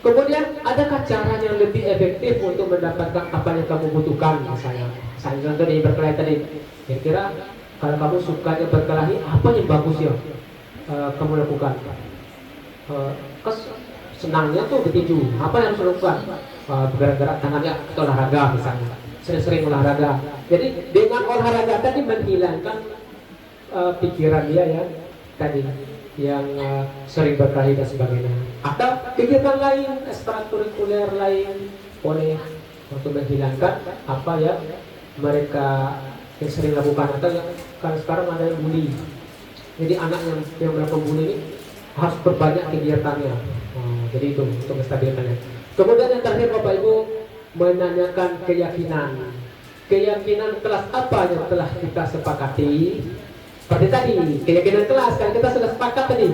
Kemudian adakah cara yang lebih efektif untuk mendapatkan apa yang kamu butuhkan? Misalnya contoh di berkelahi tadi, kira-kira kalau kamu sukanya berkelahi, apa yang bagus ya kamu lakukan? senangnya tuh bertinju. Apa yang harus dilakukan? Bergerak-gerak tangannya, atau olahraga misalnya, sering-sering olahraga. Jadi dengan olahraga tadi menghilangkan pikiran dia ya tadi yang sering berkelahi dan sebagainya. Atau kegiatan lain ekstrakurikuler lain boleh untuk menghilangkan apa ya mereka yang sering lakukan. Atau yang sekarang ada yang bully. Jadi anak yang melakukan bully ini harus perbanyak kegiatannya. Jadi itu untuk menstabilkannya. Kemudian yang terakhir Bapak Ibu menanyakan keyakinan. Keyakinan kelas apa yang telah kita sepakati? Seperti tadi, keyakinan kelas kan kita sudah sepakat tadi.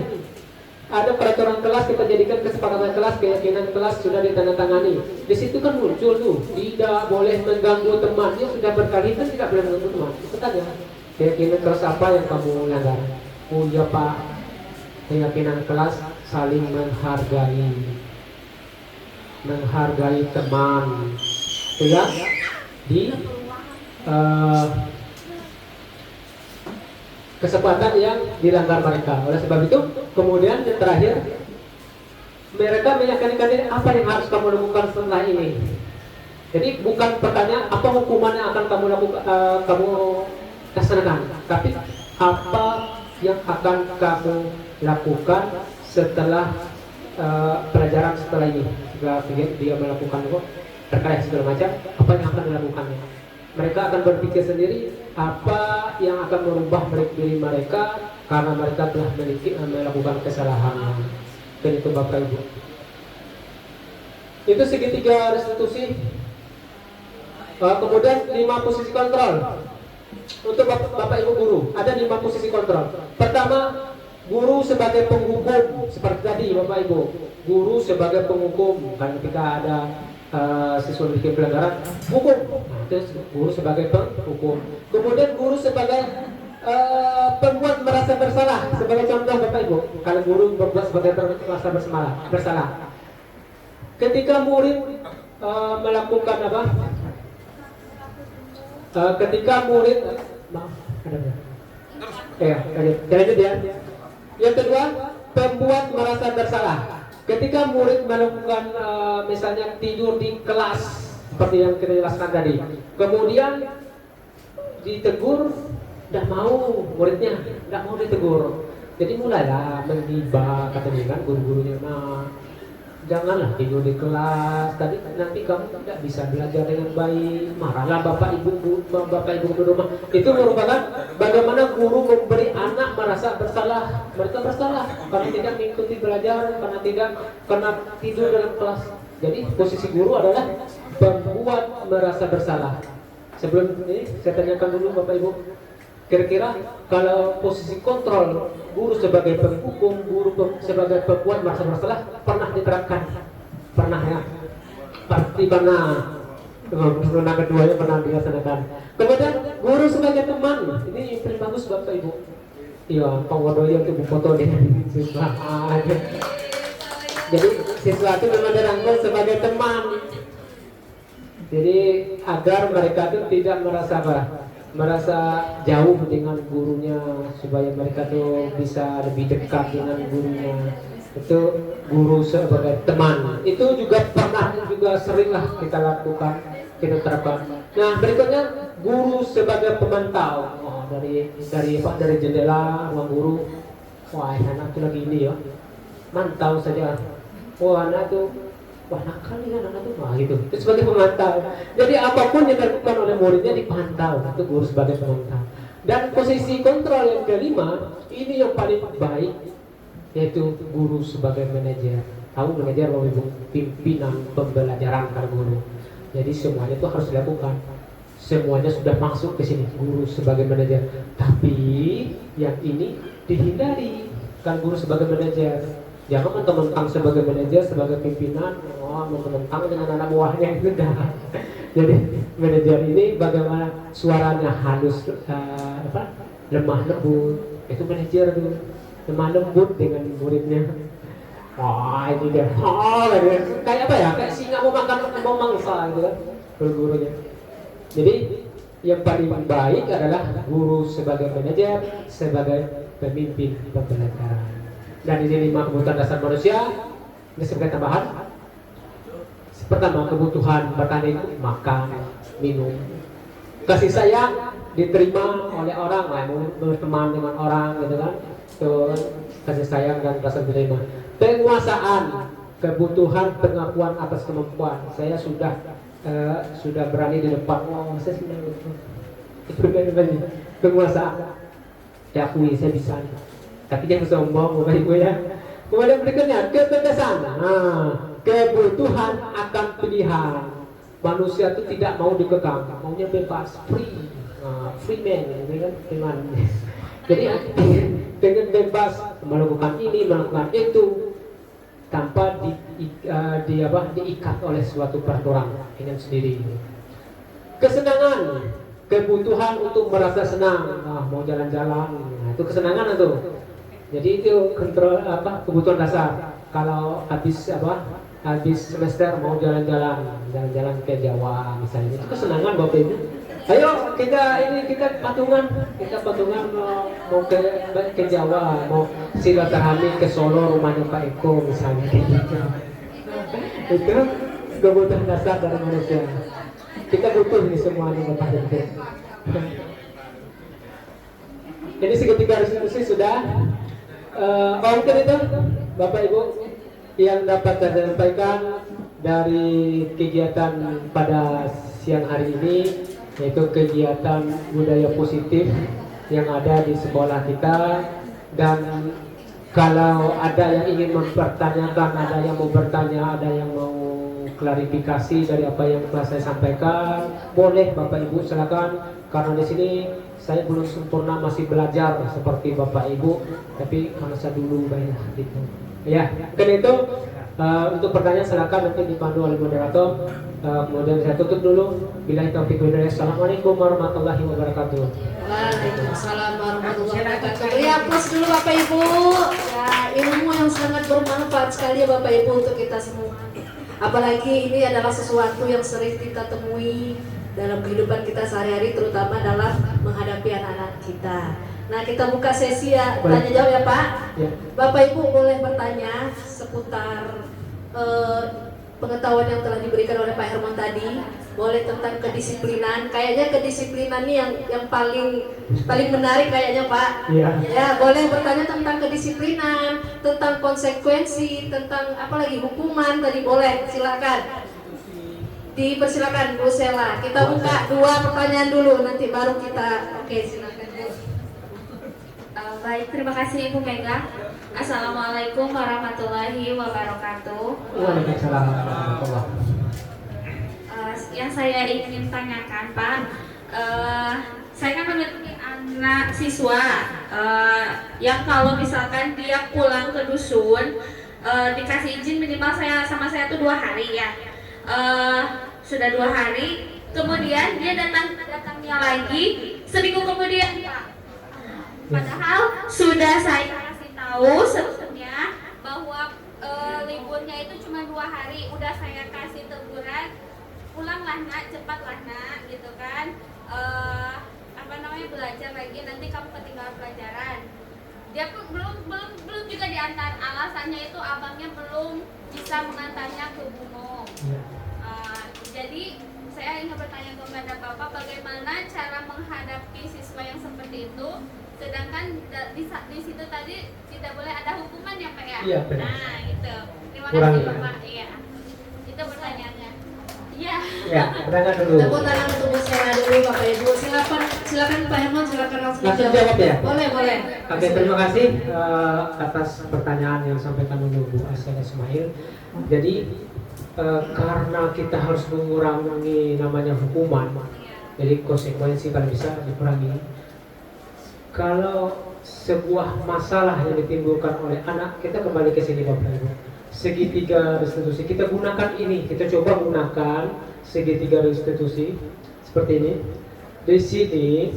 Ada peraturan kelas, kita jadikan kesepakatan kelas, keyakinan kelas sudah ditandatangani. Di situ kan muncul tuh, tidak boleh mengganggu teman. Dia sudah berkali kan tidak boleh mengganggu teman. Itu tanya, keyakinan kelas apa yang kamu langgar? Oh ya Pak, keyakinan kelas saling menghargai teman. Itu ya di kesempatan yang dilanggar mereka. Oleh sebab itu, kemudian yang terakhir, mereka meyakinkan diri apa yang harus kamu lakukan setelah ini. Jadi bukan pertanyaan apa hukuman yang akan kamu lakukan, kamu laksanakan, tapi apa yang akan kamu lakukan setelah pelajaran setelah ini. Setelah dia melakukan terkait segala macam, apa yang akan dilakukannya. Mereka akan berpikir sendiri apa yang akan merubah diri mereka karena mereka telah melakukan kesalahan. Dan itu Bapak Ibu. Itu segitiga restitusi. Kemudian 5 posisi kontrol. Untuk Bapak Ibu guru, ada 5 posisi kontrol. Pertama, guru sebagai penghukum. Seperti tadi Bapak Ibu, guru sebagai penghukum. Kan ketika ada siswa bikin pelanggaran, hukum. Nah, itu guru sebagai penghukum. Kemudian guru sebagai pembuat merasa bersalah. Sebagai contoh Bapak Ibu, kalau guru berbuat sebagai merasa bersalah, ketika murid melakukan apa? Ketika murid lanjut ya. Yang kedua, pembuat merasa bersalah. Ketika murid melakukan misalnya tidur di kelas seperti yang kita jelaskan tadi, kemudian ditegur, tidak mau muridnya, tidak mau ditegur. Jadi mulailah menggibah katanya kan guru-gurunya, nah janganlah tidur di kelas, tadi nanti kamu tidak bisa belajar dengan baik, marahlah bapak ibu di rumah. Itu merupakan bagaimana guru memberi anak merasa bersalah, mereka bersalah karena tidak mengikuti belajar, karena tidur dalam kelas. Jadi posisi guru adalah membuat merasa bersalah. Sebelum ini saya tanyakan dulu Bapak Ibu, kira-kira kalau posisi kontrol, guru sebagai penghukum, guru sebagai pembuat merasa bersalah pernah diterapkan? Pernah ya? Pasti pernah. Pernah keduanya pernah dilaksanakan. Kemudian guru sebagai teman, ini yang paling bagus Bapak Ibu. Iya, pengodoya itu foto deh siswa. Jadi siswa itu memang dirangkul sebagai teman. Jadi agar mereka itu tidak merasa jauh dengan gurunya, supaya mereka tuh bisa lebih dekat dengan gurunya. Itu guru sebagai teman. Itu juga seringlah kita lakukan, kita terapkan. Nah berikutnya guru sebagai pemantau. Dari jendela ruang guru, wah anak tuh lagi ini ya, mantau saja. Wah anak tuh, wah nakal nih anak tuh, wah gitu. Itu sebagai pemantau. Jadi apapun yang dilakukan oleh muridnya dipantau. Itu guru sebagai pemantau. Dan posisi kontrol yang kelima, ini yang paling baik, yaitu guru sebagai manajer. Tahu manajer Bapak Ibu, pimpinan pembelajaran para guru. Jadi semuanya itu harus dilakukan. Semuanya sudah masuk ke sini, guru sebagai manajer. Tapi yang ini dihindari, kan guru sebagai manajer. Jangan mentang-mentang sebagai manajer, sebagai pimpinan, mentang-mentang dengan anak buahnya itu dah. Jadi manajer ini bagaimana suaranya halus, lemah lembut. Itu manajer tuh, lemah lembut dengan muridnya. Wah ini dia, kayak apa ya? Kayak singa mau mangsa gitu kan, guru-gurunya. Jadi yang paling baik adalah guru sebagai manajer, sebagai pemimpin pembelajaran. Dan ini 5 kebutuhan dasar manusia. Ini sebagai tambahan. Pertama, kebutuhan bertani itu makan, minum. Kasih sayang diterima oleh orang, mau berteman dengan orang gitu kan. Itu kasih sayang dan rasa diterima. Penguasaan, kebutuhan pengakuan atas kemampuan. Saya sudah berani di depan. Oh, saya sudah itu berani. Penguasaan. Diakui saya bisa. Tapi jangan sombong, Bapak Ibu ya. Kemudian berikutnya kebebasan. Nah, kebutuhan akan pilihan. Manusia itu tidak mau dikekang, maunya bebas, free, free man, gitu kan, teman. Jadi dengan bebas melakukan ini, melakukan itu, tanpa diikat oleh suatu peraturan dengan sendiri. Kesenangan, kebutuhan untuk merasa senang, mau jalan-jalan, itu kesenangan itu. Jadi itu kontrol kebutuhan dasar. Kalau habis semester mau jalan-jalan ke Jawa misalnya, itu kesenangan Bapak Ibu. Ayo kita patungan mau ke Jawa, mau silaturahmi ke Solo rumahnya Pak Eko misalnya. Itu kebutuhan dasar dari manusia. Kita butuh ini semua nih Bapak Ibu. Ini segitiga resolusi sudah. Mungkin itu Bapak Ibu yang dapat saya sampaikan dari kegiatan pada siang hari ini, yaitu kegiatan budaya positif yang ada di sekolah kita. Dan kalau ada yang ingin mempertanyakan, ada yang mau bertanya, ada yang mau klarifikasi dari apa yang telah saya sampaikan, boleh Bapak Ibu silakan. Karena di sini saya belum sempurna, masih belajar seperti Bapak Ibu, tapi masa dulu banyak gitu. Ya, karena itu untuk pertanyaan silakan nanti dipandu oleh moderator. Kemudian saya tutup dulu. Billahi taufiq wal hidayah. Assalamualaikum warahmatullahi wabarakatuh. Waalaikumsalam warahmatullahi wabarakatuh. Beri aplaus dulu Bapak Ibu. Ya, ilmu yang sangat bermanfaat sekali ya Bapak Ibu untuk kita semua. Apalagi ini adalah sesuatu yang sering kita temui dalam kehidupan kita sehari-hari, terutama dalam menghadapi anak-anak kita. Nah, kita buka sesi ya, tanya jawab ya Pak. Ya. Bapak Ibu boleh bertanya seputar pengetahuan yang telah diberikan oleh Pak Herman tadi. Boleh tentang kedisiplinan. Kayaknya kedisiplinan ini yang paling menarik kayaknya Pak. Ya. Ya, boleh bertanya tentang kedisiplinan, tentang konsekuensi, tentang apalagi hukuman tadi, boleh, silakan. Dipersilakan Bu Sela. Kita buka 2 pertanyaan dulu, nanti baru kita. Oke, silakan Bu. Baik, terima kasih Ibu Mega. Assalamualaikum warahmatullahi wabarakatuh. Waalaikumsalam warahmatullahi wabarakatuh. Yang saya ingin tanyakan Pak, saya kan memiliki anak siswa yang kalau misalkan dia pulang ke dusun, dikasih izin minimal sama saya tuh 2 hari ya. Sudah 2 hari, kemudian dia datangnya lagi seminggu kemudian Pak. Padahal sudah saya kasih tahu sebetulnya bahwa liburnya itu cuma 2 hari. Udah saya kasih teguran, pulanglah nak, cepatlah nak, gitu kan. Belajar lagi, nanti kamu ketinggalan pelajaran. Dia pun belum juga diantar. Alasannya itu abangnya belum bisa mengantarnya ke gunung. Jadi saya ingin bertanya kepada Bapak, bagaimana cara menghadapi siswa yang seperti itu, sedangkan di situ tadi tidak boleh ada hukuman ya Pak ya? Iya, benar. Nah itu, terima Kurang kasih ya. Bapak. Iya, itu pertanyaannya. Iya. Ya, pertanyaan dulu. Tepuk tangan untuk Bu Sela dulu Bapak Ibu. Silakan Pak Herman, silakan langsung Langsung jawab ya? Boleh. Oke, terima kasih atas pertanyaan yang disampaikan oleh Bu Asel Ismail. Jadi karena kita harus mengurangi namanya hukuman, jadi konsekuensi kalau bisa dikurangi. Kalau sebuah masalah yang ditimbulkan oleh anak, kita kembali ke sini Bapak Ibu. Segitiga restitusi kita gunakan ini, kita coba gunakan segitiga restitusi seperti ini. Di sini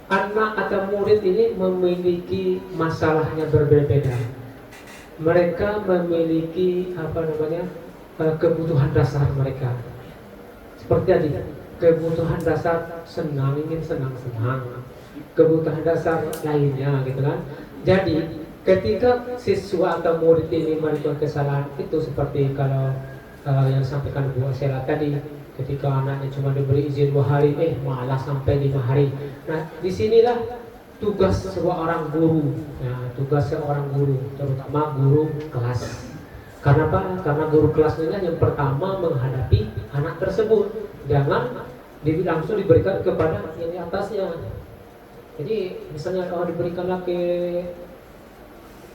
anak atau murid ini memiliki masalahnya berbeda-beda. Mereka memiliki kebutuhan dasar mereka. Seperti tadi, kebutuhan dasar senang, ingin senang-senang, kebutuhan dasar lainnya gitu kan. Jadi ketika siswa atau murid ini melakukan kesalahan itu seperti kalau yang disampaikan Bu Sela tadi, ketika anaknya cuma diberi izin 2 hari, malah sampai 5 hari. Nah, disinilah tugas seorang guru, tugas seorang guru, terutama guru kelas. Karena apa? Karena guru kelas ini yang pertama menghadapi anak tersebut, jangan langsung diberikan kepada yang di atasnya. Jadi misalnya kalau diberikanlah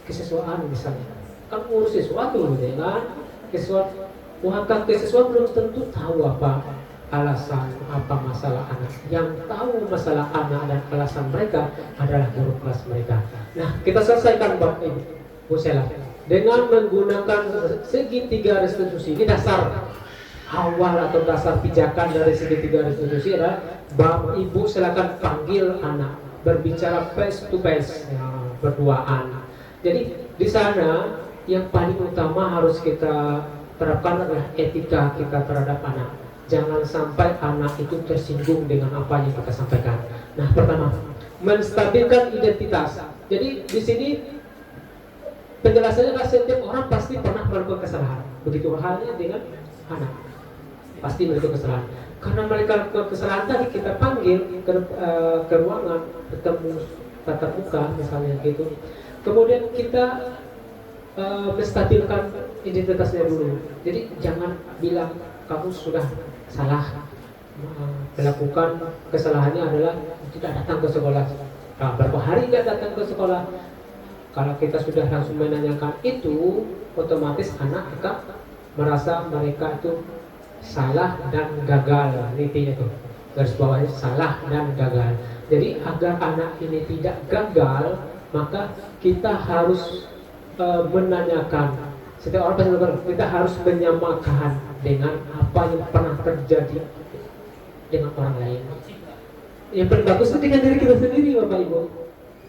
kesiswaan misalnya, kan ngurus sesuatu gitu kan, siswa belum tentu tahu apa alasan, apa masalah anak. Yang tahu masalah anak dan alasan mereka adalah guru kelas mereka. Nah, kita selesaikan bab ini, Bu Sela, dengan menggunakan segitiga restitusi. Ini dasar awal atau dasar pijakan dari segitiga restitusi adalah Bapak Ibu silakan panggil anak, berbicara face to face, berduaan. Jadi di sana yang paling utama harus kita terapkan adalah etika kita terhadap anak. Jangan sampai anak itu tersinggung dengan apa yang kita sampaikan. Nah, pertama, menstabilkan identitas. Jadi di sini penjelasannya adalah setiap orang pasti pernah melakukan kesalahan. Begitu halnya dengan anak, pasti melakukan kesalahan. Karena mereka melakukan kesalahan tadi kita panggil ke ruangan, ketemu tatap muka misalnya gitu. Kemudian kita menstabilkan identitasnya dulu. Jadi jangan bilang kamu sudah salah, melakukan kesalahannya adalah tidak datang ke sekolah. Nah, berapa hari tidak datang ke sekolah? Kalau kita sudah langsung menanyakan itu, otomatis anak akan merasa mereka itu salah dan gagal. Intinya itu garis bawahnya salah dan gagal. Jadi agar anak ini tidak gagal, maka kita harus menanyakan. Setiap orang pasti berkata, kita harus menyamakan dengan apa yang pernah terjadi dengan orang lain. Yang paling bagus itu dengan diri kita sendiri, Bapak Ibu.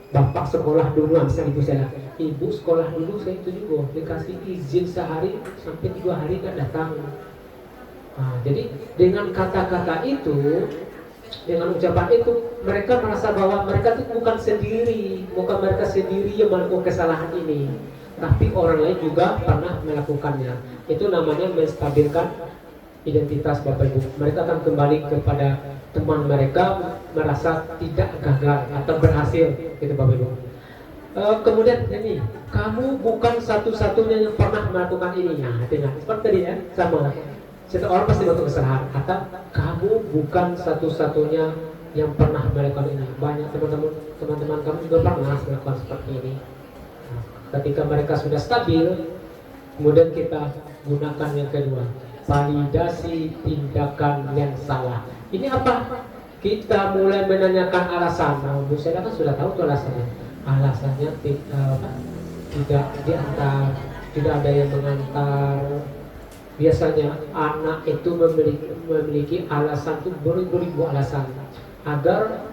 Bapak sekolah dulu, misalnya Ibu saya, Ibu sekolah dulu, saya itu juga dikasih izin sehari sampai 3 hari nggak datang. Nah, jadi dengan kata-kata itu, dengan ucapan itu, mereka merasa bahwa mereka itu bukan mereka sendiri yang melakukan kesalahan ini, tapi orang lain juga pernah melakukannya. Itu namanya menstabilkan identitas Bapak Ibu. Mereka akan kembali kepada teman mereka, merasa tidak gagal atau berhasil, gitu Bapak Ibu. Kemudian ini, kamu bukan satu-satunya yang pernah melakukan ini. Nah, dengan seperti tadi ya, sama. Setiap orang pasti melakukan kesalahan. Atau kamu bukan satu-satunya yang pernah melakukan ini. Banyak teman-teman kamu juga pernah melakukan seperti ini. Nah, ketika mereka sudah stabil, kemudian kita gunakan yang kedua, validasi tindakan yang salah. Ini apa? Kita mulai menanyakan alasan. Nah, Bu Seda kan sudah tahu tuh alasannya. Alasannya tidak diantar, tidak ada yang mengantar. Biasanya anak itu memiliki alasan tuh beribu-ribu alasan agar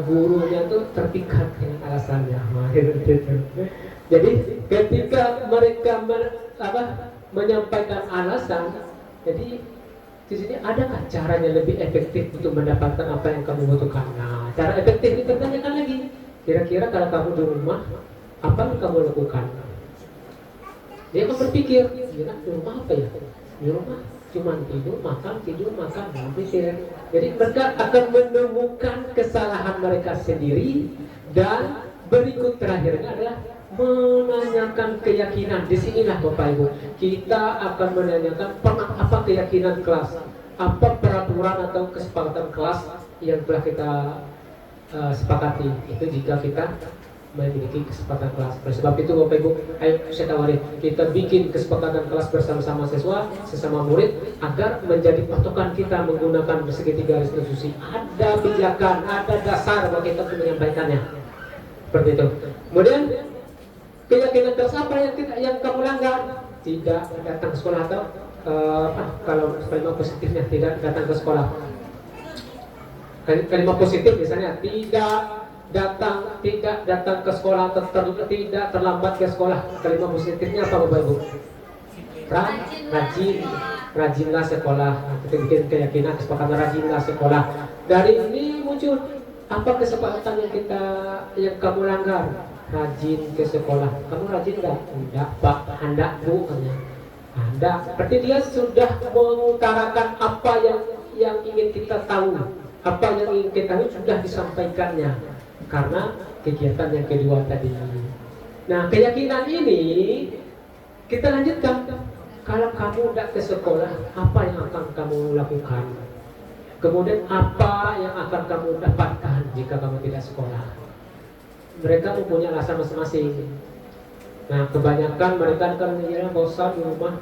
gurunya tuh terpikat dengan alasannya. Jadi ketika mereka menyampaikan alasan, jadi di sini adakah caranya lebih efektif untuk mendapatkan apa yang kamu butuhkan? Nah, cara efektif itu tanyakan lagi. Kira-kira kalau kamu di rumah, apa yang kamu lakukan? Dia akan berpikir, kira di rumah apa ya? Di rumah cuma tidur, makan, berpikir. Jadi mereka akan menemukan kesalahan mereka sendiri. Dan berikut terakhirnya adalah menanyakan keyakinan. Disinilah Bapak Ibu, kita akan menanyakan apa keyakinan kelas, apa peraturan atau kesepakatan kelas yang telah kita sepakati. Itu jika kita memiliki kesepakatan kelas. Oleh sebab itu Bapak Ibu, ayo saya tawarin, kita bikin kesepakatan kelas bersama-sama siswa, sesama murid, agar menjadi patokan kita menggunakan segitiga restitusi. Ada pijakan, ada dasar bagi kita untuk menyampaikannya. Seperti itu. Kemudian keyakinan kelas apa yang kamu langgar? Tidak datang ke sekolah atau kalau kalimat positifnya tidak datang ke sekolah. Kalimat positif misalnya tidak datang ke sekolah atau tidak terlambat ke sekolah. Kalimat positifnya apa Bapak Ibu? Rajinlah sekolah. Kita bikin keyakinan kesepakatan rajinlah sekolah. Dari ini muncul apa kesepakatan yang kamu langgar? rajin ke sekolah. Kamu rajin nggak? Enggak, Pak. Hendak, Bu. Hendak. Berarti dia sudah mengutarakan apa yang ingin kita tahu. Apa yang ingin kita tahu sudah disampaikannya. Karena kegiatan yang kedua tadi. Nah, keyakinan ini kita lanjutkan. Kalau kamu tidak ke sekolah, apa yang akan kamu lakukan? Kemudian apa yang akan kamu dapatkan jika kamu tidak sekolah? Mereka mempunyai alasan masing-masing. Nah, kebanyakan mereka kan ya bosan di rumah,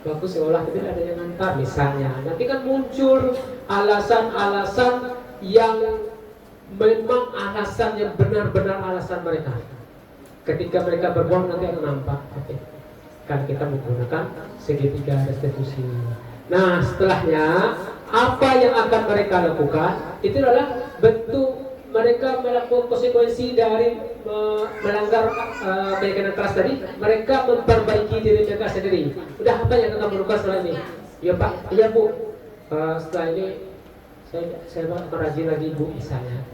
bagus sekolah tapi ada yang ngantar misalnya. Nanti kan muncul alasan-alasan yang memang alasan yang benar-benar alasan mereka. Ketika mereka berbohong nanti akan nampak. Kan kita menggunakan segitiga restitusi. Nah, setelahnya apa yang akan mereka lakukan? Itu adalah bentuk mereka melakukan konsekuensi dari melanggar keyakinan keras tadi. Mereka memperbaiki diri mereka sendiri. Udah, apa yang akan lakukan setelah ini? Ya Pak, ya Bu. Setelah ini saya akan rajin lagi Bu misalnya.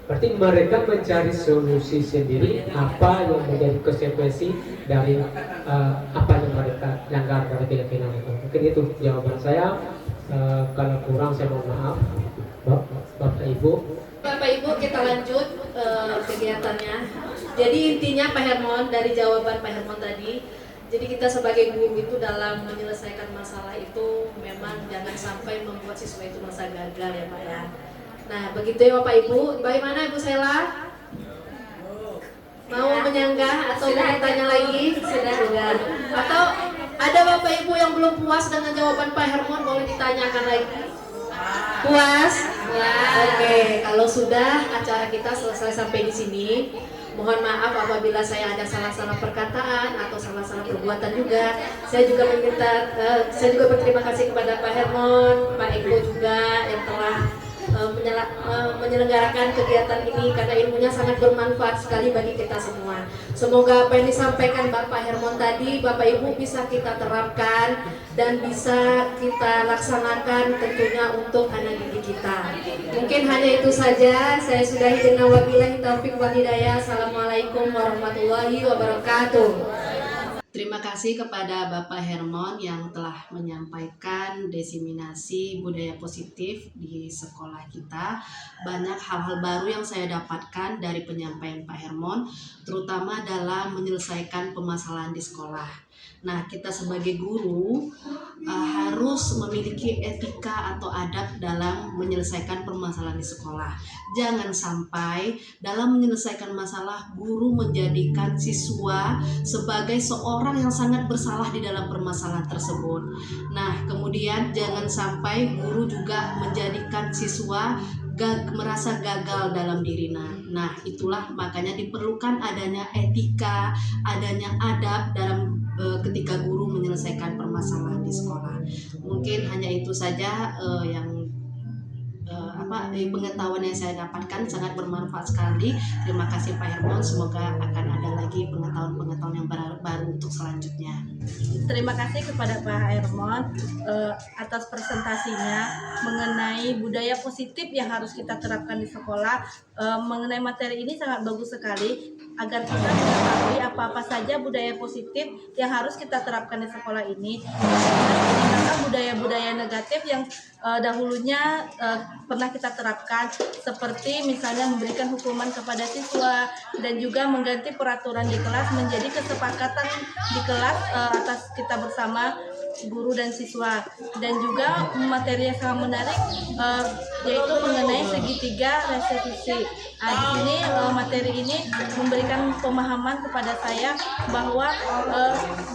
Berarti mereka mencari solusi sendiri apa yang menjadi konsekuensi dari apa yang mereka langgar dari keyakinan itu. Mungkin itu jawaban saya. Kalau kurang saya mohon maaf, Bapak Ibu. Bapak Ibu, kita lanjut kegiatannya. Jadi intinya Pak Hermon, dari jawaban Pak Hermon tadi, jadi kita sebagai guru itu dalam menyelesaikan masalah itu memang jangan sampai membuat siswa itu merasa gagal ya Pak ya. Nah, begitu ya Bapak Ibu. Bagaimana Ibu Sela? Mau menyanggah atau mau tanya lagi? Sudah. Atau ada Bapak Ibu yang belum puas dengan jawaban Pak Hermon, boleh ditanyakan lagi? Puas? Oke, kalau sudah acara kita selesai sampai di sini. Mohon maaf apabila saya ada salah-salah perkataan atau salah-salah perbuatan juga. Saya juga berterima kasih kepada Pak Hermon, Pak Eko juga yang telah menyelenggarakan kegiatan ini karena ilmunya sangat bermanfaat sekali bagi kita semua. Semoga apa yang disampaikan Bapak Hermon tadi, Bapak Ibu bisa kita terapkan dan bisa kita laksanakan tentunya untuk anak didik kita. Mungkin hanya itu saja. Saya sudahi dengan wabillahi taufiq wal hidayah. Assalamualaikum warahmatullahi wabarakatuh. Terima kasih kepada Bapak Hermon yang telah menyampaikan diseminasi budaya positif di sekolah kita. Banyak hal-hal baru yang saya dapatkan dari penyampaian Pak Hermon, terutama dalam menyelesaikan permasalahan di sekolah. Nah, kita sebagai guru harus memiliki etika atau adab dalam menyelesaikan permasalahan di sekolah. Jangan sampai dalam menyelesaikan masalah guru menjadikan siswa sebagai seorang yang sangat bersalah di dalam permasalahan tersebut. Nah, kemudian jangan sampai guru juga menjadikan siswa merasa gagal dalam diri. Nah, itulah makanya diperlukan adanya etika, adanya adab dalam ketika guru menyelesaikan permasalahan di sekolah. Mungkin hanya itu saja yang pengetahuan yang saya dapatkan sangat bermanfaat sekali. Terima kasih Pak Hermon. Semoga akan ada lagi pengetahuan-pengetahuan yang baru untuk selanjutnya. Terima kasih kepada Pak Hermon atas presentasinya mengenai budaya positif yang harus kita terapkan di sekolah. Mengenai materi ini sangat bagus sekali agar kita mengetahui apa-apa saja budaya positif yang harus kita terapkan di sekolah ini. Karena budaya-budaya negatif yang dahulunya pernah kita terapkan, seperti misalnya memberikan hukuman kepada siswa dan juga mengganti peraturan di kelas menjadi kesepakatan di kelas atas kita bersama guru dan siswa. Dan juga materi yang sangat menarik yaitu mengenai segitiga restitusi. Di sini materi ini memberikan pemahaman kepada saya bahwa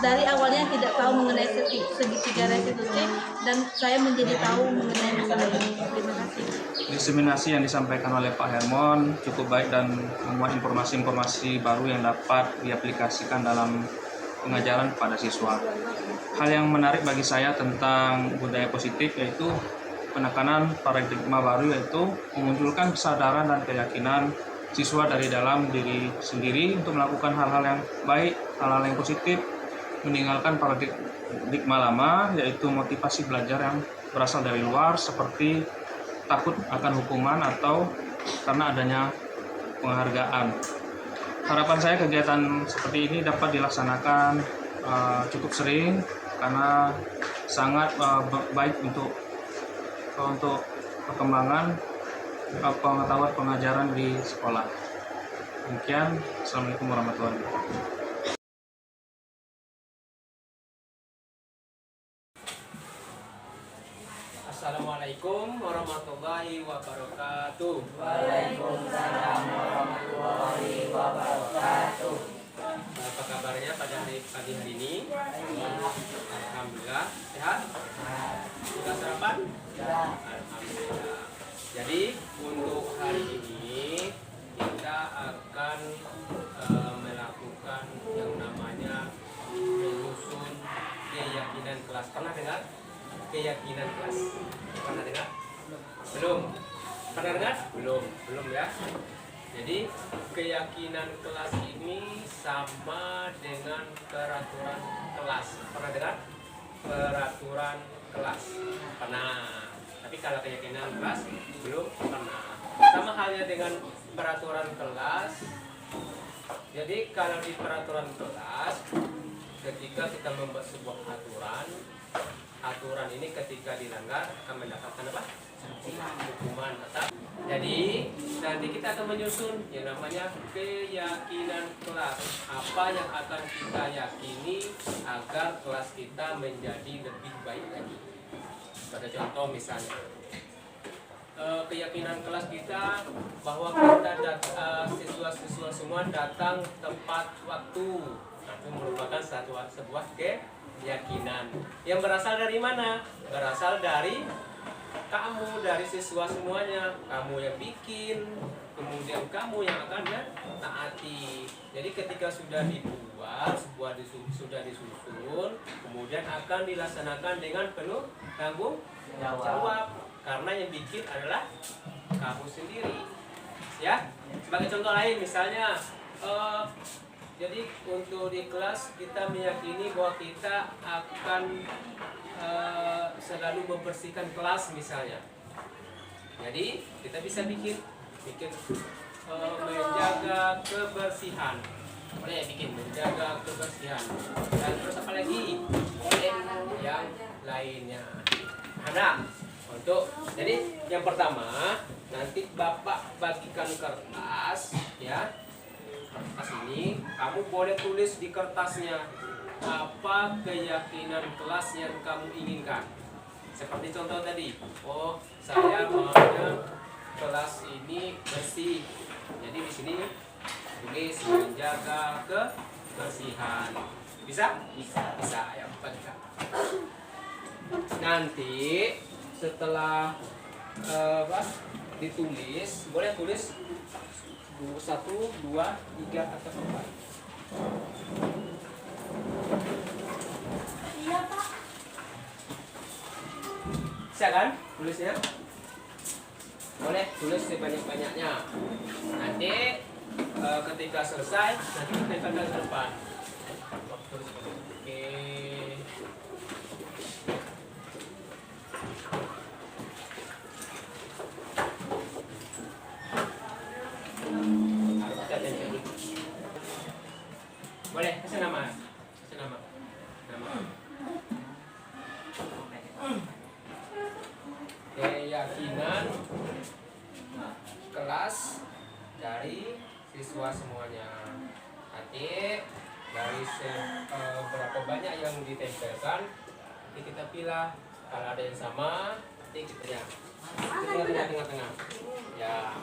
dari awalnya tidak tahu mengenai segitiga restitusi dan saya menjadi tahu mengenai masalah ini. Terima kasih. Diseminasi yang disampaikan oleh Pak Hermon cukup baik dan memuat informasi-informasi baru yang dapat diaplikasikan dalam pengajaran kepada siswa. Hal yang menarik bagi saya tentang budaya positif yaitu penekanan paradigma baru, yaitu memunculkan kesadaran dan keyakinan siswa dari dalam diri sendiri untuk melakukan hal-hal yang baik, hal-hal yang positif, meninggalkan paradigma lama yaitu motivasi belajar yang berasal dari luar seperti takut akan hukuman atau karena adanya penghargaan. Harapan saya kegiatan seperti ini dapat dilaksanakan cukup sering karena sangat baik untuk perkembangan pengetahuan pengajaran di sekolah. Demikian, Assalamualaikum warahmatullahi wabarakatuh. Assalamualaikum warahmatullahi wabarakatuh. Waalaikumsalam warahmatullahi wabarakatuh. Apa kabarnya pada pagi hari ini? Alhamdulillah sehat. Sudah sarapan? Alhamdulillah. Jadi untuk hari ini kita akan melakukan yang namanya menyusun keyakinan kelas. Pernah dengar? Keyakinan kelas. Pernah dengar? Belum? Pernah dengar? Belum ya. Jadi keyakinan kelas ini sama dengan peraturan kelas. Pernah dengar? Peraturan kelas. Pernah. Tapi kalau keyakinan kelas belum pernah. Sama halnya dengan peraturan kelas. Jadi kalau di peraturan kelas, ketika kita membuat sebuah aturan ini ketika dilanggar akan mendapatkan apa? Hukuman tetap. Jadi nanti kita akan menyusun yang namanya keyakinan kelas. Apa yang akan kita yakini agar kelas kita menjadi lebih baik lagi. Pada contoh misalnya keyakinan kelas kita bahwa kita siswa-siswa semua datang tepat waktu. Nah, itu merupakan sebuah keyakinan yang berasal dari mana? Berasal dari kamu, dari siswa semuanya. Kamu yang bikin, kemudian kamu yang akan taati. Jadi ketika sudah dibuat, sudah disusun, kemudian akan dilaksanakan dengan penuh tanggung jawab. Karena yang bikin adalah kamu sendiri. Ya, sebagai contoh lain misalnya, jadi untuk di kelas kita meyakini bahwa kita akan selalu membersihkan kelas misalnya. Jadi kita bisa bikin menjaga kebersihan. Boleh bikin menjaga kebersihan. Dan terus apa lagi? Boleh yang lainnya. Ada untuk jadi yang pertama nanti Bapak bagikan kertas ya. Kertas ini kamu boleh tulis di kertasnya apa keyakinan kelas yang kamu inginkan. Seperti contoh tadi, oh saya maunya kelas ini bersih. Jadi di sini tulis menjaga kebersihan. Bisa? Bisa ya, bisa. Nanti setelah ditulis, boleh tulis 1, 2, 3 atau 4. Iya Pak. Bisa kan tulisnya? Boleh tulis sebanyak-banyaknya. Nanti ketika selesai nanti kita tanda ke depan. Oke. Boleh kasih nama. Keyakinan kelas dari siswa semuanya. Nanti dari berapa banyak yang ditempelkan, nanti kita pilih. Kalau ada yang sama, nanti kita lihat. Tengah-tengah. Ya,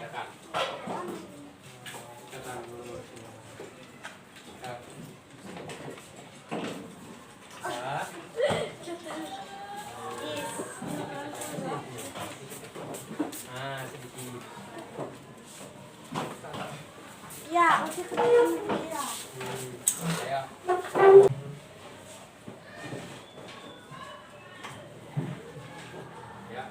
tekan. Tekan dulu. Sedikit. Ya, udah kelihatan ya. Ya. Ya.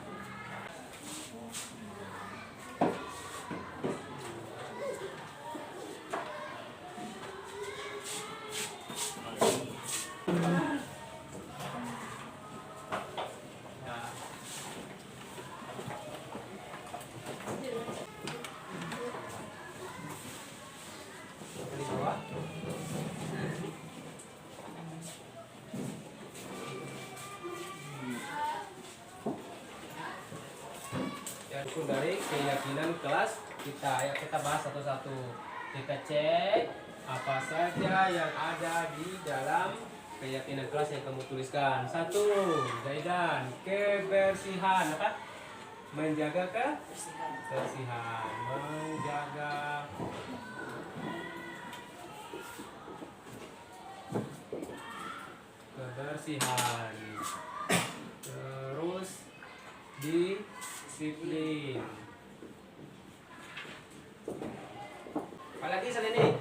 tersusun dari keyakinan kelas kita. Ya, kita bahas satu-satu. Kita cek apa saja yang ada di dalam keyakinan kelas yang kamu tuliskan. 1, Zaidan, kebersihan. Apa? Menjaga kebersihan. Menjaga kebersihan. Terus disiplin. Apalagi saling ini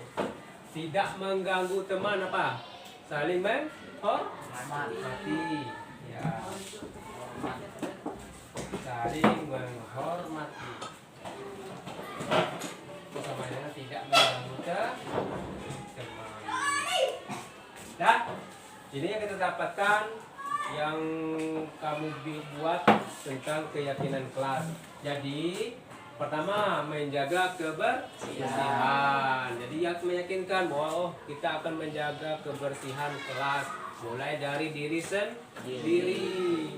tidak mengganggu teman. Apa? Saling menghormati. Ya. Saling menghormati. Itu sama dengan tidak mengganggu teman. Dah. Ini yang kita dapatkan yang kamu buat tentang keyakinan kelas. Jadi pertama, menjaga kebersihan. Jadi yang meyakinkan bahwa kita akan menjaga kebersihan kelas mulai dari diri sendiri.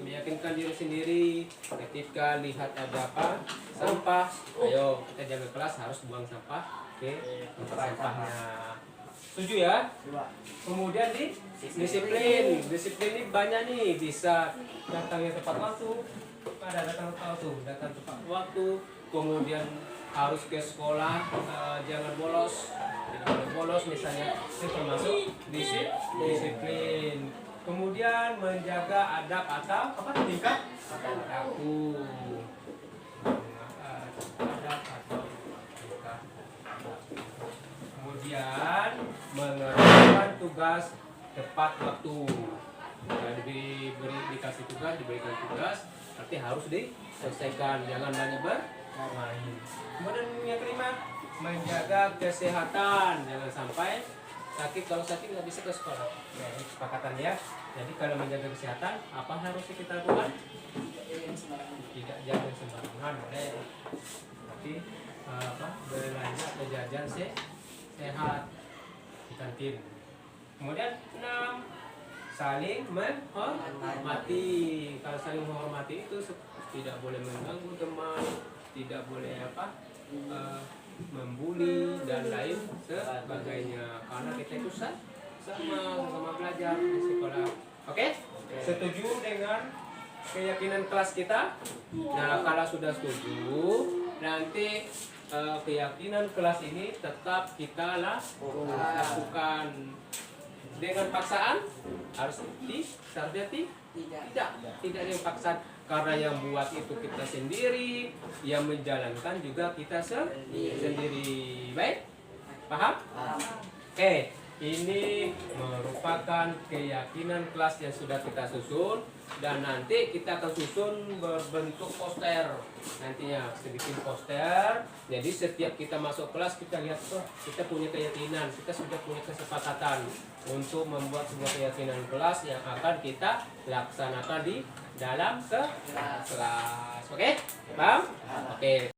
Meyakinkan diri sendiri ketika lihat ada apa? Sampah. Ayo kita jaga kelas, harus buang sampah ke tempat sampahnya. Setuju ya? Kemudian disiplin. Disiplin ini banyak nih, bisa datangnya tepat waktu. Datang tepat waktu. Kemudian harus ke sekolah, jangan bolos. Tidak boleh bolos misalnya. Itu termasuk disiplin. Kemudian menjaga adab atau apa? Tingkah laku. Adab atau tingkah laku. Kemudian mengerjakan tugas tepat waktu. Dikasih tugas, diberikan tugas, berarti harus diselesaikan, jangan banyak bermain. Kemudian yang kelima, menjaga kesehatan, jangan sampai sakit. Kalau sakit nggak bisa ke sekolah. Ya, ini kesepakatan ya. Jadi kalau menjaga kesehatan, apa harus kita lakukan? Tidak jaga sembarangan, boleh. Tapi belanja atau jajan sehat di kantin. Kemudian 6, saling menghormati. Kalau saling menghormati itu tidak boleh mengganggu teman, tidak boleh membuli dan lain sebagainya. Karena kita itu sama belajar di sekolah. Oke? Setuju dengan keyakinan kelas kita? Nah, kalau sudah setuju, nanti keyakinan kelas ini tetap kita lakukan. Dengan paksaan harus tidak dengan paksaan, karena yang buat itu kita sendiri, yang menjalankan juga kita sendiri. Baik? Paham? Oke. Ini merupakan keyakinan kelas yang sudah kita susun, dan nanti kita akan susun berbentuk poster. Nantinya sedikit poster. Jadi setiap kita masuk kelas kita lihat, kita punya keyakinan, kita sudah punya kesepakatan untuk membuat sebuah keyakinan kelas yang akan kita laksanakan di dalam kelas. Oke? Paham? Oke.